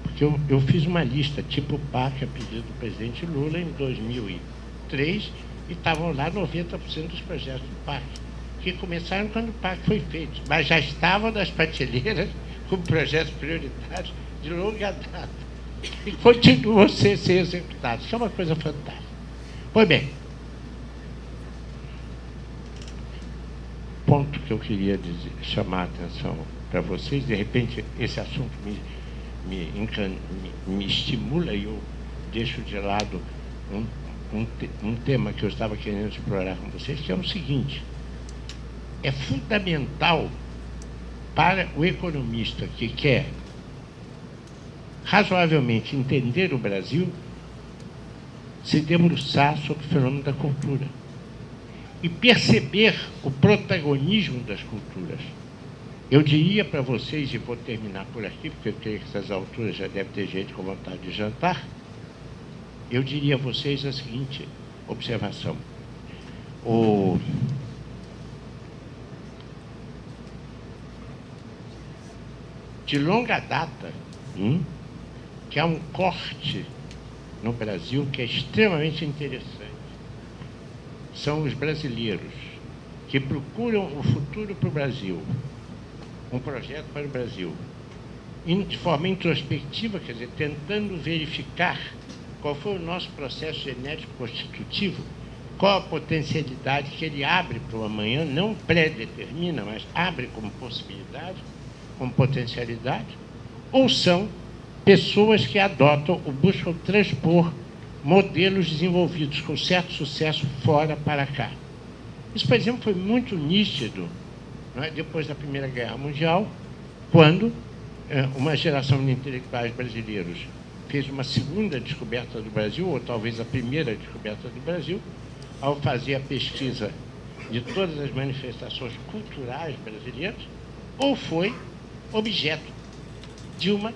Porque eu fiz uma lista, tipo o PAC, a pedido do presidente Lula, em 2003, e estavam lá 90% dos projetos do PAC, que começaram quando o PAC foi feito, mas já estavam nas prateleiras como projetos prioritários de longa data. E continuam a ser executados. Isso é uma coisa fantástica. Pois bem, ponto que eu queria chamar a atenção para vocês, de repente esse assunto me estimula e eu deixo de lado um tema que eu estava querendo explorar com vocês, que é o seguinte: é fundamental para o economista que quer razoavelmente entender o Brasil se debruçar sobre o fenômeno da cultura e perceber o protagonismo das culturas. Eu diria para vocês, e vou terminar por aqui, porque eu creio que essas alturas já deve ter gente com vontade de jantar, eu diria a vocês a seguinte observação. De longa data, que há um corte no Brasil que é extremamente interessante. São os brasileiros que procuram o futuro para o Brasil, um projeto para o Brasil, de forma introspectiva, quer dizer, tentando verificar qual foi o nosso processo genético constitutivo, qual a potencialidade que ele abre para o amanhã, não pré-determina, mas abre como possibilidade, como potencialidade, ou são pessoas que adotam ou buscam transpor modelos desenvolvidos com certo sucesso fora para cá. Isso, por exemplo, foi muito nítido, não é, depois da Primeira Guerra Mundial, quando uma geração de intelectuais brasileiros fez uma segunda descoberta do Brasil, ou talvez a primeira descoberta do Brasil, ao fazer a pesquisa de todas as manifestações culturais brasileiras, ou foi objeto de uma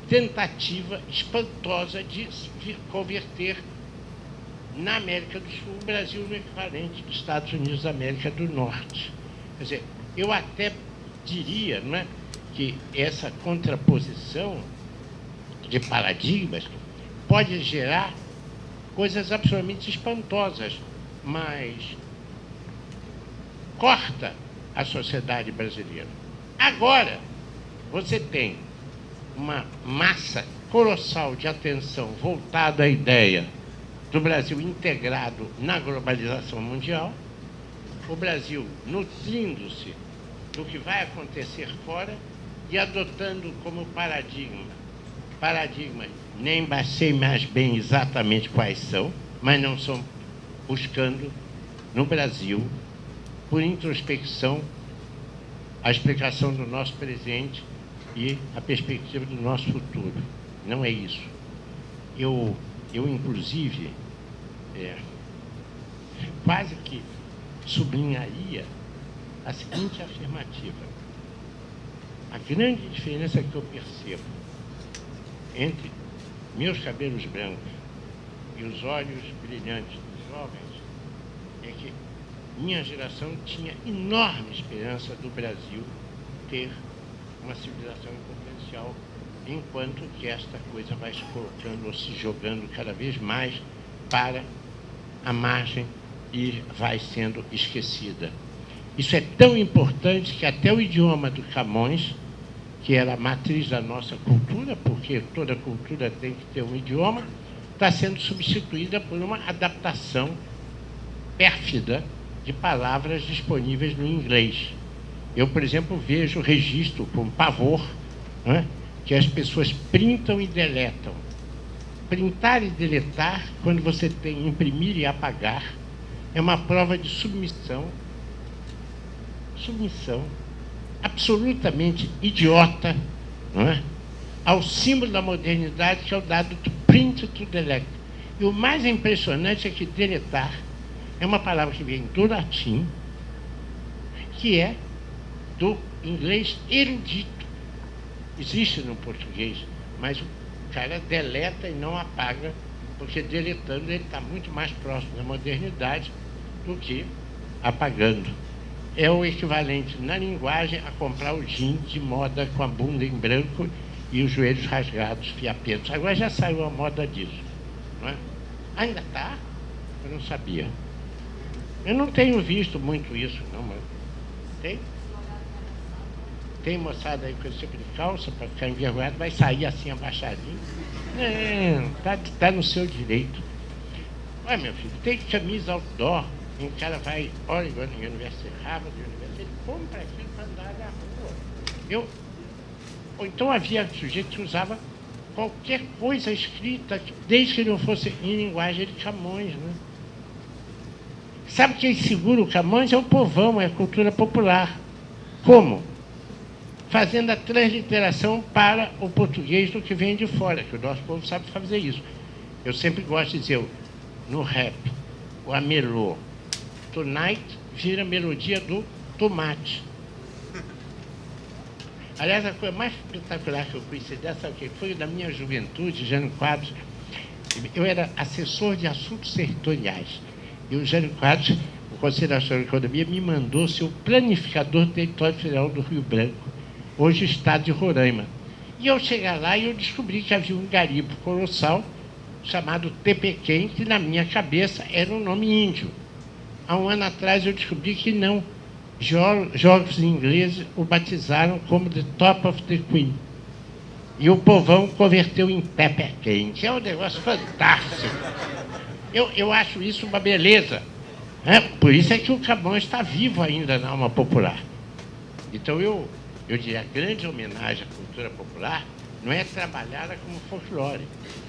tentativa espantosa de converter na América do Sul o Brasil no equivalente dos Estados Unidos da América do Norte. Quer dizer, eu até diria, não é, que essa contraposição de paradigmas pode gerar coisas absolutamente espantosas, mas corta a sociedade brasileira. Agora, você tem uma massa colossal de atenção voltada à ideia do Brasil integrado na globalização mundial, o Brasil nutrindo-se do que vai acontecer fora e adotando como paradigma, nem sei mais bem exatamente quais são, mas não são, buscando no Brasil, por introspecção, a explicação do nosso presente e a perspectiva do nosso futuro. Não é isso. Eu inclusive, quase que sublinharia a seguinte afirmativa. A grande diferença que eu percebo entre meus cabelos brancos e os olhos brilhantes dos jovens é que minha geração tinha enorme esperança do Brasil ter uma civilização em potencial, enquanto que esta coisa vai se colocando ou se jogando cada vez mais para a margem e vai sendo esquecida. Isso é tão importante que até o idioma do Camões, que era a matriz da nossa cultura, porque toda cultura tem que ter um idioma, está sendo substituída por uma adaptação pérfida de palavras disponíveis no inglês. Eu, por exemplo, vejo registro com pavor, né, que as pessoas printam e deletam. Printar e deletar, quando você tem imprimir e apagar, é uma prova de submissão absolutamente idiota, não é? Ao símbolo da modernidade, que é o dado to print to delete. E o mais impressionante é que deletar é uma palavra que vem do latim, que é do inglês erudito. Existe no português, mas o cara deleta e não apaga, porque deletando ele está muito mais próximo da modernidade do que apagando. É o equivalente na linguagem a comprar o jeans de moda com a bunda em branco e os joelhos rasgados, fiapetos. Agora já saiu a moda disso, não é? Ainda está? Eu não sabia. Eu não tenho visto muito isso, não, mas tem? Tem moçada aí com esse tipo de calça para ficar envergonhado, vai sair assim abaixadinho. Tá no seu direito. Olha, meu filho, tem camisa outdoor. Um cara vai, Oregon, University, Harvard, University, ele compra aquilo para andar na rua. Ou então havia sujeito que usava qualquer coisa escrita, desde que não fosse em linguagem de Camões, né? Sabe quem segura o Camões? É o povão, é a cultura popular. Como? Fazendo a transliteração para o português do que vem de fora, que o nosso povo sabe fazer isso. Eu sempre gosto de dizer, no rap, o amelô, tonight vira melodia do tomate. Aliás, a coisa mais espetacular que eu conheci dessa, sabe o que foi? Da minha juventude, Jânio Quadros. Eu era assessor de assuntos territoriais. E o Jânio Quadros, o Conselho Nacional de Economia, me mandou ser o planificador do território federal do Rio Branco, hoje o estado de Roraima. E eu chegar lá e eu descobri que havia um garimpo colossal chamado Tepequém, que na minha cabeça era um nome índio. Há um ano atrás eu descobri que não. Geógrafos ingleses o batizaram como The Top of the Queen. E o povão converteu em Tepequém, que é um negócio fantástico. Eu acho isso uma beleza. Por isso é que o Camões está vivo ainda na alma popular. Então eu diria, a grande homenagem à cultura popular não é trabalhá-la como folclore,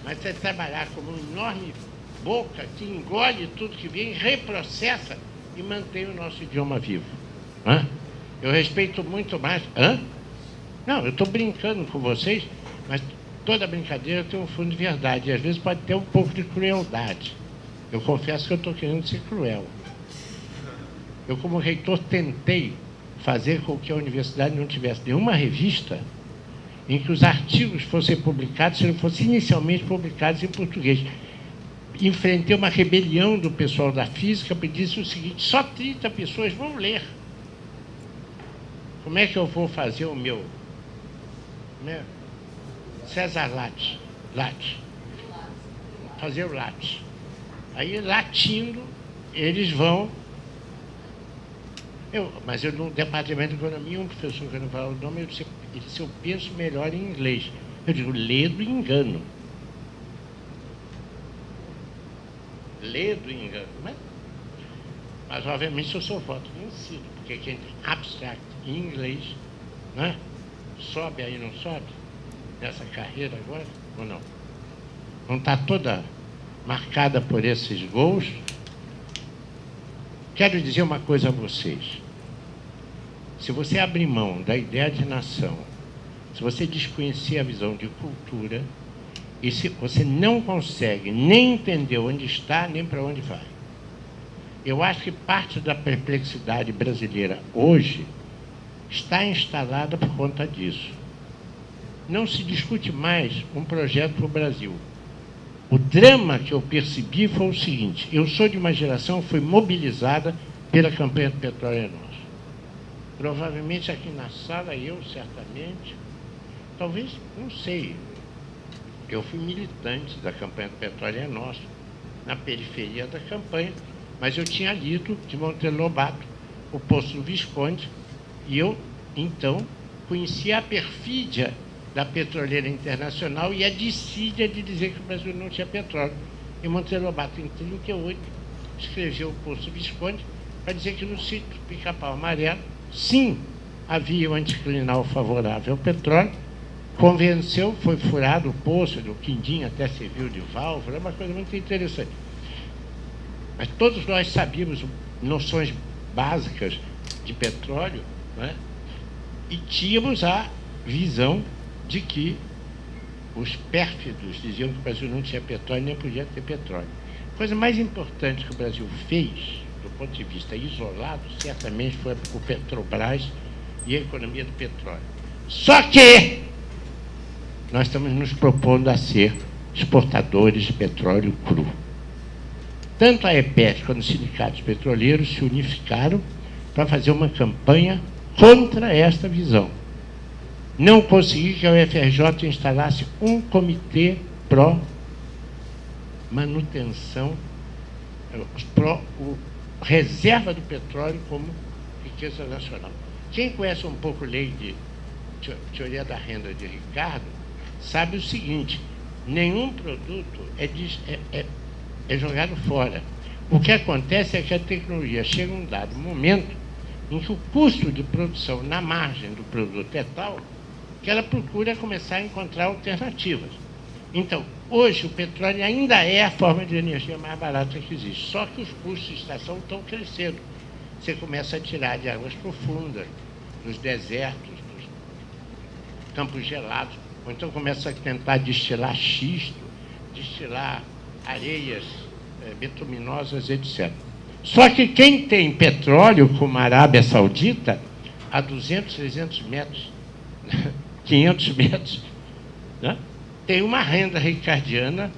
mas é trabalhar como uma enorme boca que engole tudo que vem, reprocessa e mantém o nosso idioma vivo. Eu respeito muito mais... Não, eu estou brincando com vocês, mas toda brincadeira tem um fundo de verdade, e às vezes pode ter um pouco de crueldade. Eu confesso que eu estou querendo ser cruel. Eu, como reitor, tentei fazer com que a universidade não tivesse nenhuma revista em que os artigos fossem publicados, se não fossem inicialmente publicados em português. Enfrentei uma rebelião do pessoal da física, que disse o seguinte, só 30 pessoas vão ler. Como é que eu vou fazer o meu? César Lattes. Fazer o Lattes. Aí, latindo, eles vão... Mas eu, no departamento de economia, um professor que eu não falo o nome, ele disse, eu penso melhor em inglês. Eu digo, lê do engano. Lê do engano. Mas obviamente, eu sou voto vencido, porque quem tem abstract em inglês, né? Sobe aí, não sobe? Nessa carreira agora, ou não? Não está toda marcada por esses gols? Quero dizer uma coisa a vocês. Se você abrir mão da ideia de nação, se você desconhecer a visão de cultura, e se você não consegue nem entender onde está, nem para onde vai. Eu acho que parte da perplexidade brasileira hoje está instalada por conta disso. não se discute mais um projeto para o Brasil. O drama que eu percebi foi o seguinte: eu sou de uma geração que foi mobilizada pela campanha do Petróleo é Nosso. Provavelmente aqui na sala, eu certamente, talvez, não sei, eu fui militante da campanha do Petróleo é Nosso, na periferia da campanha, mas eu tinha lido de Monteiro Lobato O Poço do Visconde, e eu, então, conhecia a perfídia da petroleira internacional e a dissídia de dizer que o Brasil não tinha petróleo. E Monteiro Lobato, em 1938, escreveu O Poço do Visconde para dizer que no sítio do Pica-Pau Amarelo, sim, havia um anticlinal favorável ao petróleo. Convenceu, foi furado o poço, o quindim até serviu de válvula, é uma coisa muito interessante. Mas todos nós sabíamos noções básicas de petróleo, né? E tínhamos a visão de que os pérfidos diziam que o Brasil não tinha petróleo, nem podia ter petróleo. A coisa mais importante que o Brasil fez, do ponto de vista isolado, certamente foi o Petrobras e a economia do petróleo. Só que nós estamos nos propondo a ser exportadores de petróleo cru. Tanto a EPET quanto os sindicatos petroleiros se unificaram para fazer uma campanha contra esta visão. Não consegui que a UFRJ instalasse um comitê pró-manutenção, pró-reserva do petróleo como riqueza nacional. Quem conhece um pouco a lei de teoria da renda de Ricardo, sabe o seguinte: nenhum produto é jogado fora. O que acontece é que a tecnologia chega a um dado momento em que o custo de produção na margem do produto é tal que ela procura começar a encontrar alternativas. Então, hoje o petróleo ainda é a forma de energia mais barata que existe, só que os custos de extração estão crescendo. Você começa a tirar de águas profundas, dos desertos, dos campos gelados, ou então começa a tentar destilar xisto, destilar areias bituminosas, etc. Só que quem tem petróleo, como a Arábia Saudita, a 200, 300 metros, 500 metros, né, tem uma renda ricardiana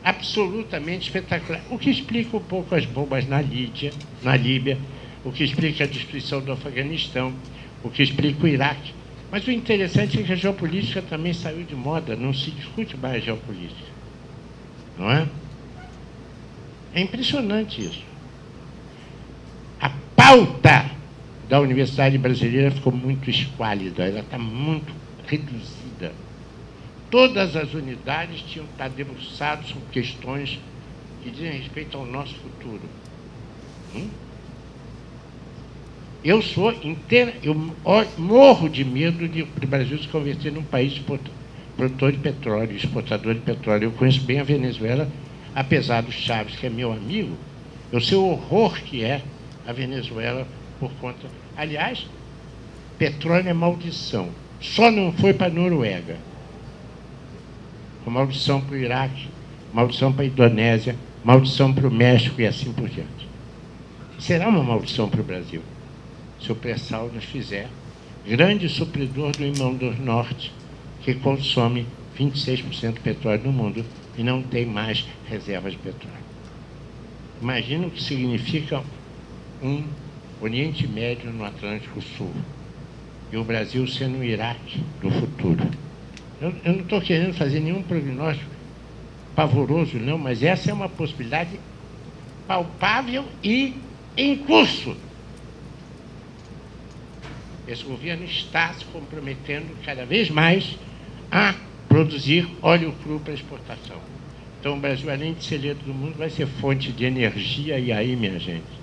absolutamente espetacular. O que explica um pouco as bombas na Líbia, o que explica a destruição do Afeganistão, o que explica o Iraque. Mas o interessante é que a geopolítica também saiu de moda, não se discute mais geopolítica. Não é? É impressionante isso. A pauta da Universidade Brasileira ficou muito esquálida, ela está muito reduzida. Todas as unidades tinham que estar debruçadas sobre questões que dizem respeito ao nosso futuro. Eu morro de medo de o Brasil se converter num país produtor de petróleo, exportador de petróleo. Eu conheço bem a Venezuela, apesar do Chaves, que é meu amigo, eu sei o horror que é a Venezuela por conta... Aliás, petróleo é maldição. Só não foi para a Noruega. Foi maldição para o Iraque, maldição para a Indonésia, maldição para o México e assim por diante. Será uma maldição para o Brasil, se o pré-sal nos fizer grande supridor do irmão do Norte, que consome 26% do petróleo no mundo e não tem mais reservas de petróleo. Imagina o que significa um Oriente Médio no Atlântico Sul e o Brasil sendo o Iraque do futuro. Eu não estou querendo fazer nenhum prognóstico pavoroso, não, mas essa é uma possibilidade palpável e em curso. Esse governo está se comprometendo cada vez mais a produzir óleo cru para exportação. Então, o Brasil, além de ser líder do mundo, vai ser fonte de energia, e aí, minha gente,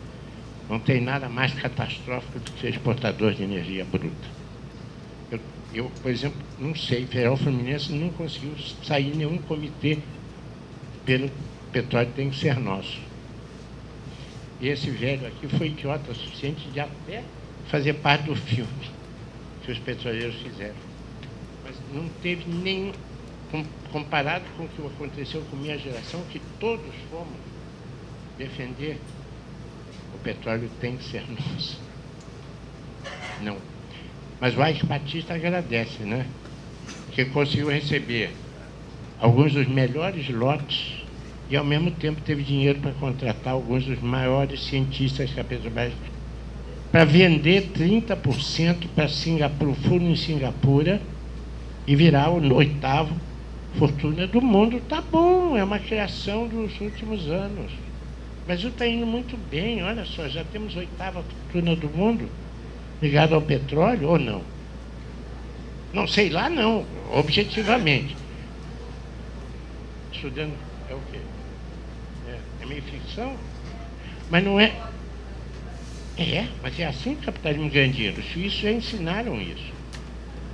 não tem nada mais catastrófico do que ser exportador de energia bruta. Eu, por exemplo, não sei, Federal Fluminense não conseguiu sair nenhum comitê pelo petróleo tem que ser nosso. E esse velho aqui foi idiota o suficiente de até fazer parte do filme que os petroleiros fizeram. Mas não teve nenhum, comparado com o que aconteceu com minha geração, que todos fomos defender o petróleo tem que ser nosso. Não. Mas o Ike Batista agradece, né? que conseguiu receber alguns dos melhores lotes e, ao mesmo tempo, teve dinheiro para contratar alguns dos maiores cientistas que a Petrobras, para vender 30% para Singapura, o fundo em Singapura, e virar o 8º fortuna do mundo. Tá bom, é uma criação dos últimos anos. O Brasil está indo muito bem, olha só, já temos 8ª fortuna do mundo, ligada ao petróleo, ou não? Não, sei lá não, objetivamente. Estudando é o quê? É meio ficção? Mas não é. Mas é assim que o capitalismo ganha dinheiro. Os suíços já ensinaram isso.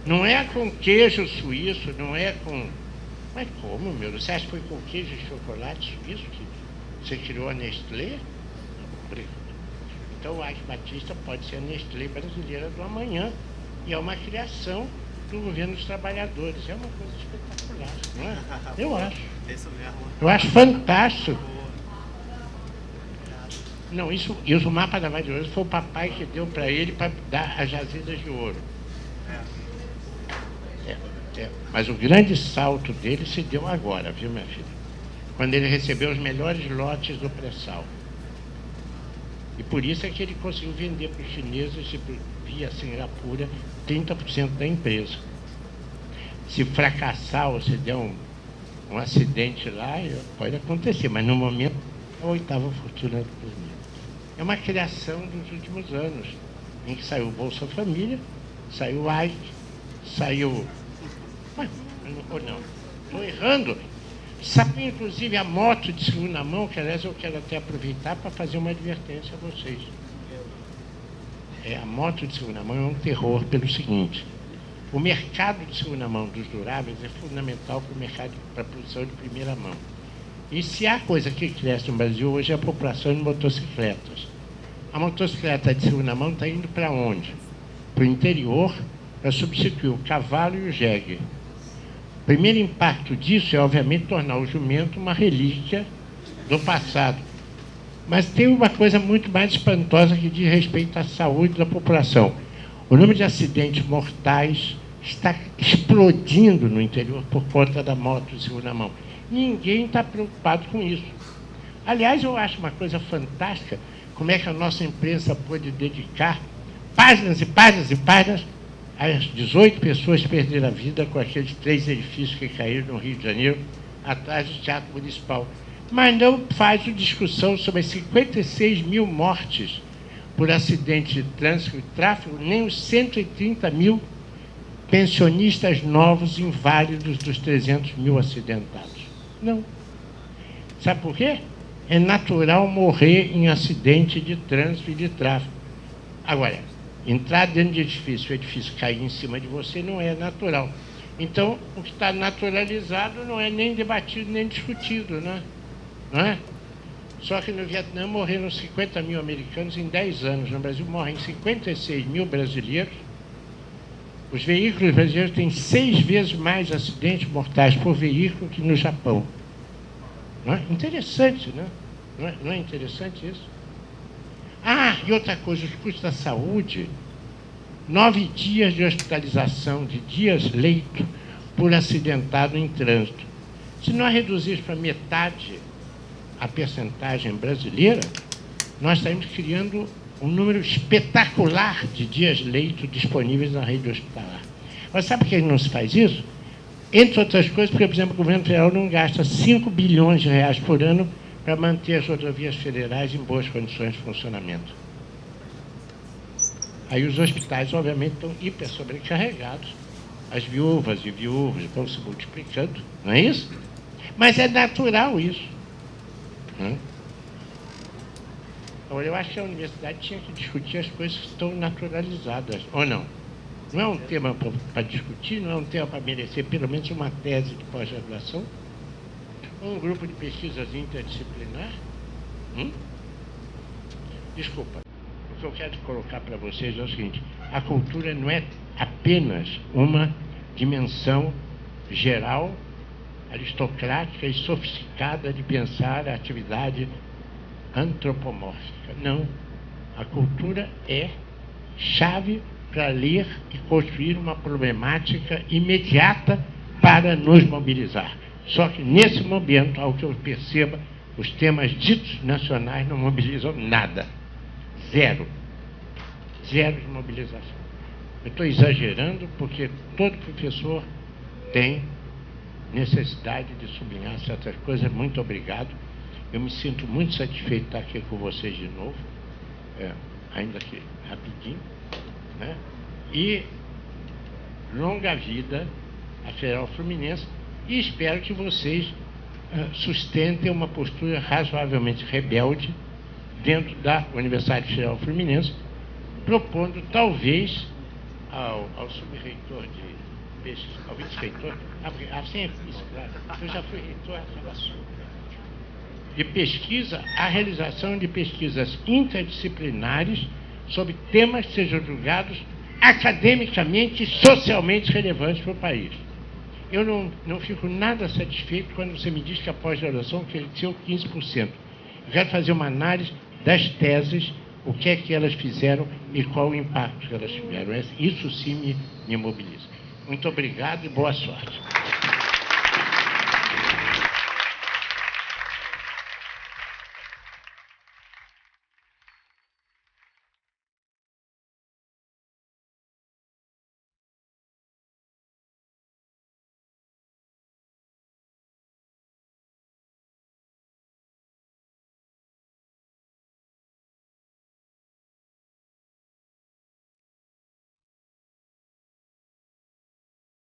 Não é com queijo suíço, não é com... Mas como, meu? Você acha que foi com queijo e chocolate suíço que você criou a Nestlé? Então o Ars Batista pode ser a Nestlé brasileira do amanhã. E é uma criação do governo dos trabalhadores. É uma coisa espetacular, não é? Eu acho. Eu acho fantástico. Não, isso o mapa da Vale de Ouro foi o papai que deu para ele para dar as jazidas de ouro. Mas o grande salto dele se deu agora, viu, minha filha? Quando ele recebeu os melhores lotes do pré-sal. E por isso é que ele conseguiu vender para os chineses e via Singapura 30% da empresa. Se fracassar ou se der um acidente lá, pode acontecer, mas no momento é a 8ª fortuna do planeta. É uma criação dos últimos anos, em que saiu o Bolsa Família, saiu o AIC, saiu... Ou não, estou errando. Sabe, inclusive, a moto de segunda mão, que aliás eu quero até aproveitar para fazer uma advertência a vocês. A moto de segunda mão é um terror pelo seguinte: o mercado de segunda mão dos duráveis é fundamental para o mercado, para a produção de primeira mão. E se há coisa que cresce no Brasil hoje é a população de motocicletas. A motocicleta de segunda mão está indo para onde? Para o interior, para substituir o cavalo e o jegue. O primeiro impacto disso é, obviamente, tornar o jumento uma relíquia do passado. Mas tem uma coisa muito mais espantosa que diz respeito à saúde da população. O número de acidentes mortais está explodindo no interior por conta da moto de segunda mão. Ninguém está preocupado com isso. Aliás, eu acho uma coisa fantástica como é que a nossa imprensa pôde dedicar páginas e páginas e páginas às 18 pessoas que perderam a vida com aqueles 3 edifícios que caíram no Rio de Janeiro, atrás do Teatro Municipal. Mas não faz discussão sobre as 56 mil mortes por acidente de trânsito e tráfego, nem os 130 mil pensionistas novos inválidos dos 300 mil acidentados. Não. Sabe por quê? É natural morrer em acidente de trânsito e de tráfego. Agora, entrar dentro de edifício, o edifício cair em cima de você não é natural. Então, o que está naturalizado não é nem debatido nem discutido, né? Não é? Só que no Vietnã morreram 50 mil americanos em 10 anos. No Brasil morrem 56 mil brasileiros. Os veículos brasileiros têm 6 vezes mais acidentes mortais por veículo que no Japão. Não é? Interessante, né? Não é interessante isso? Ah, e outra coisa, os custos da saúde, 9 dias de hospitalização, de dias leito, por acidentado em trânsito. Se nós reduzirmos para metade a percentagem brasileira, nós estamos criando um número espetacular de dias leito disponíveis na rede hospitalar. Mas sabe por que não se faz isso? Entre outras coisas, porque, por exemplo, o governo federal não gasta 5 bilhões de reais por ano para manter as rodovias federais em boas condições de funcionamento. Aí os hospitais, obviamente, estão hiper sobrecarregados. As viúvas e viúvos vão se multiplicando, não é isso? Mas é natural isso. Então, eu acho que a universidade tinha que discutir as coisas que estão naturalizadas, ou não? Não é um tema para discutir, não é um tema para merecer pelo menos uma tese de pós-graduação? Um grupo de pesquisas interdisciplinar? Desculpa, o que eu quero colocar para vocês é o seguinte: a cultura não é apenas uma dimensão geral, aristocrática e sofisticada de pensar a atividade antropomórfica. Não. A cultura é chave para ler e construir uma problemática imediata para nos mobilizar. Só que, nesse momento, ao que eu perceba, os temas ditos nacionais não mobilizam nada. Zero. Zero de mobilização. Eu estou exagerando porque todo professor tem necessidade de sublinhar certas coisas. Muito obrigado. Eu me sinto muito satisfeito de estar aqui com vocês de novo, ainda que rapidinho, né? E longa vida à Federal Fluminense, e espero que vocês sustentem uma postura razoavelmente rebelde dentro da Universidade Federal Fluminense, propondo talvez ao subreitor de pesquisa, ao vice-reitor, eu já fui reitor de pesquisa, a realização de pesquisas interdisciplinares sobre temas que sejam julgados academicamente e socialmente relevantes para o país. Eu não fico nada satisfeito quando você me diz que a pós-graduação cresceu 15%. Eu quero fazer uma análise das teses, o que é que elas fizeram e qual o impacto que elas tiveram. Isso sim me mobiliza. Muito obrigado e boa sorte.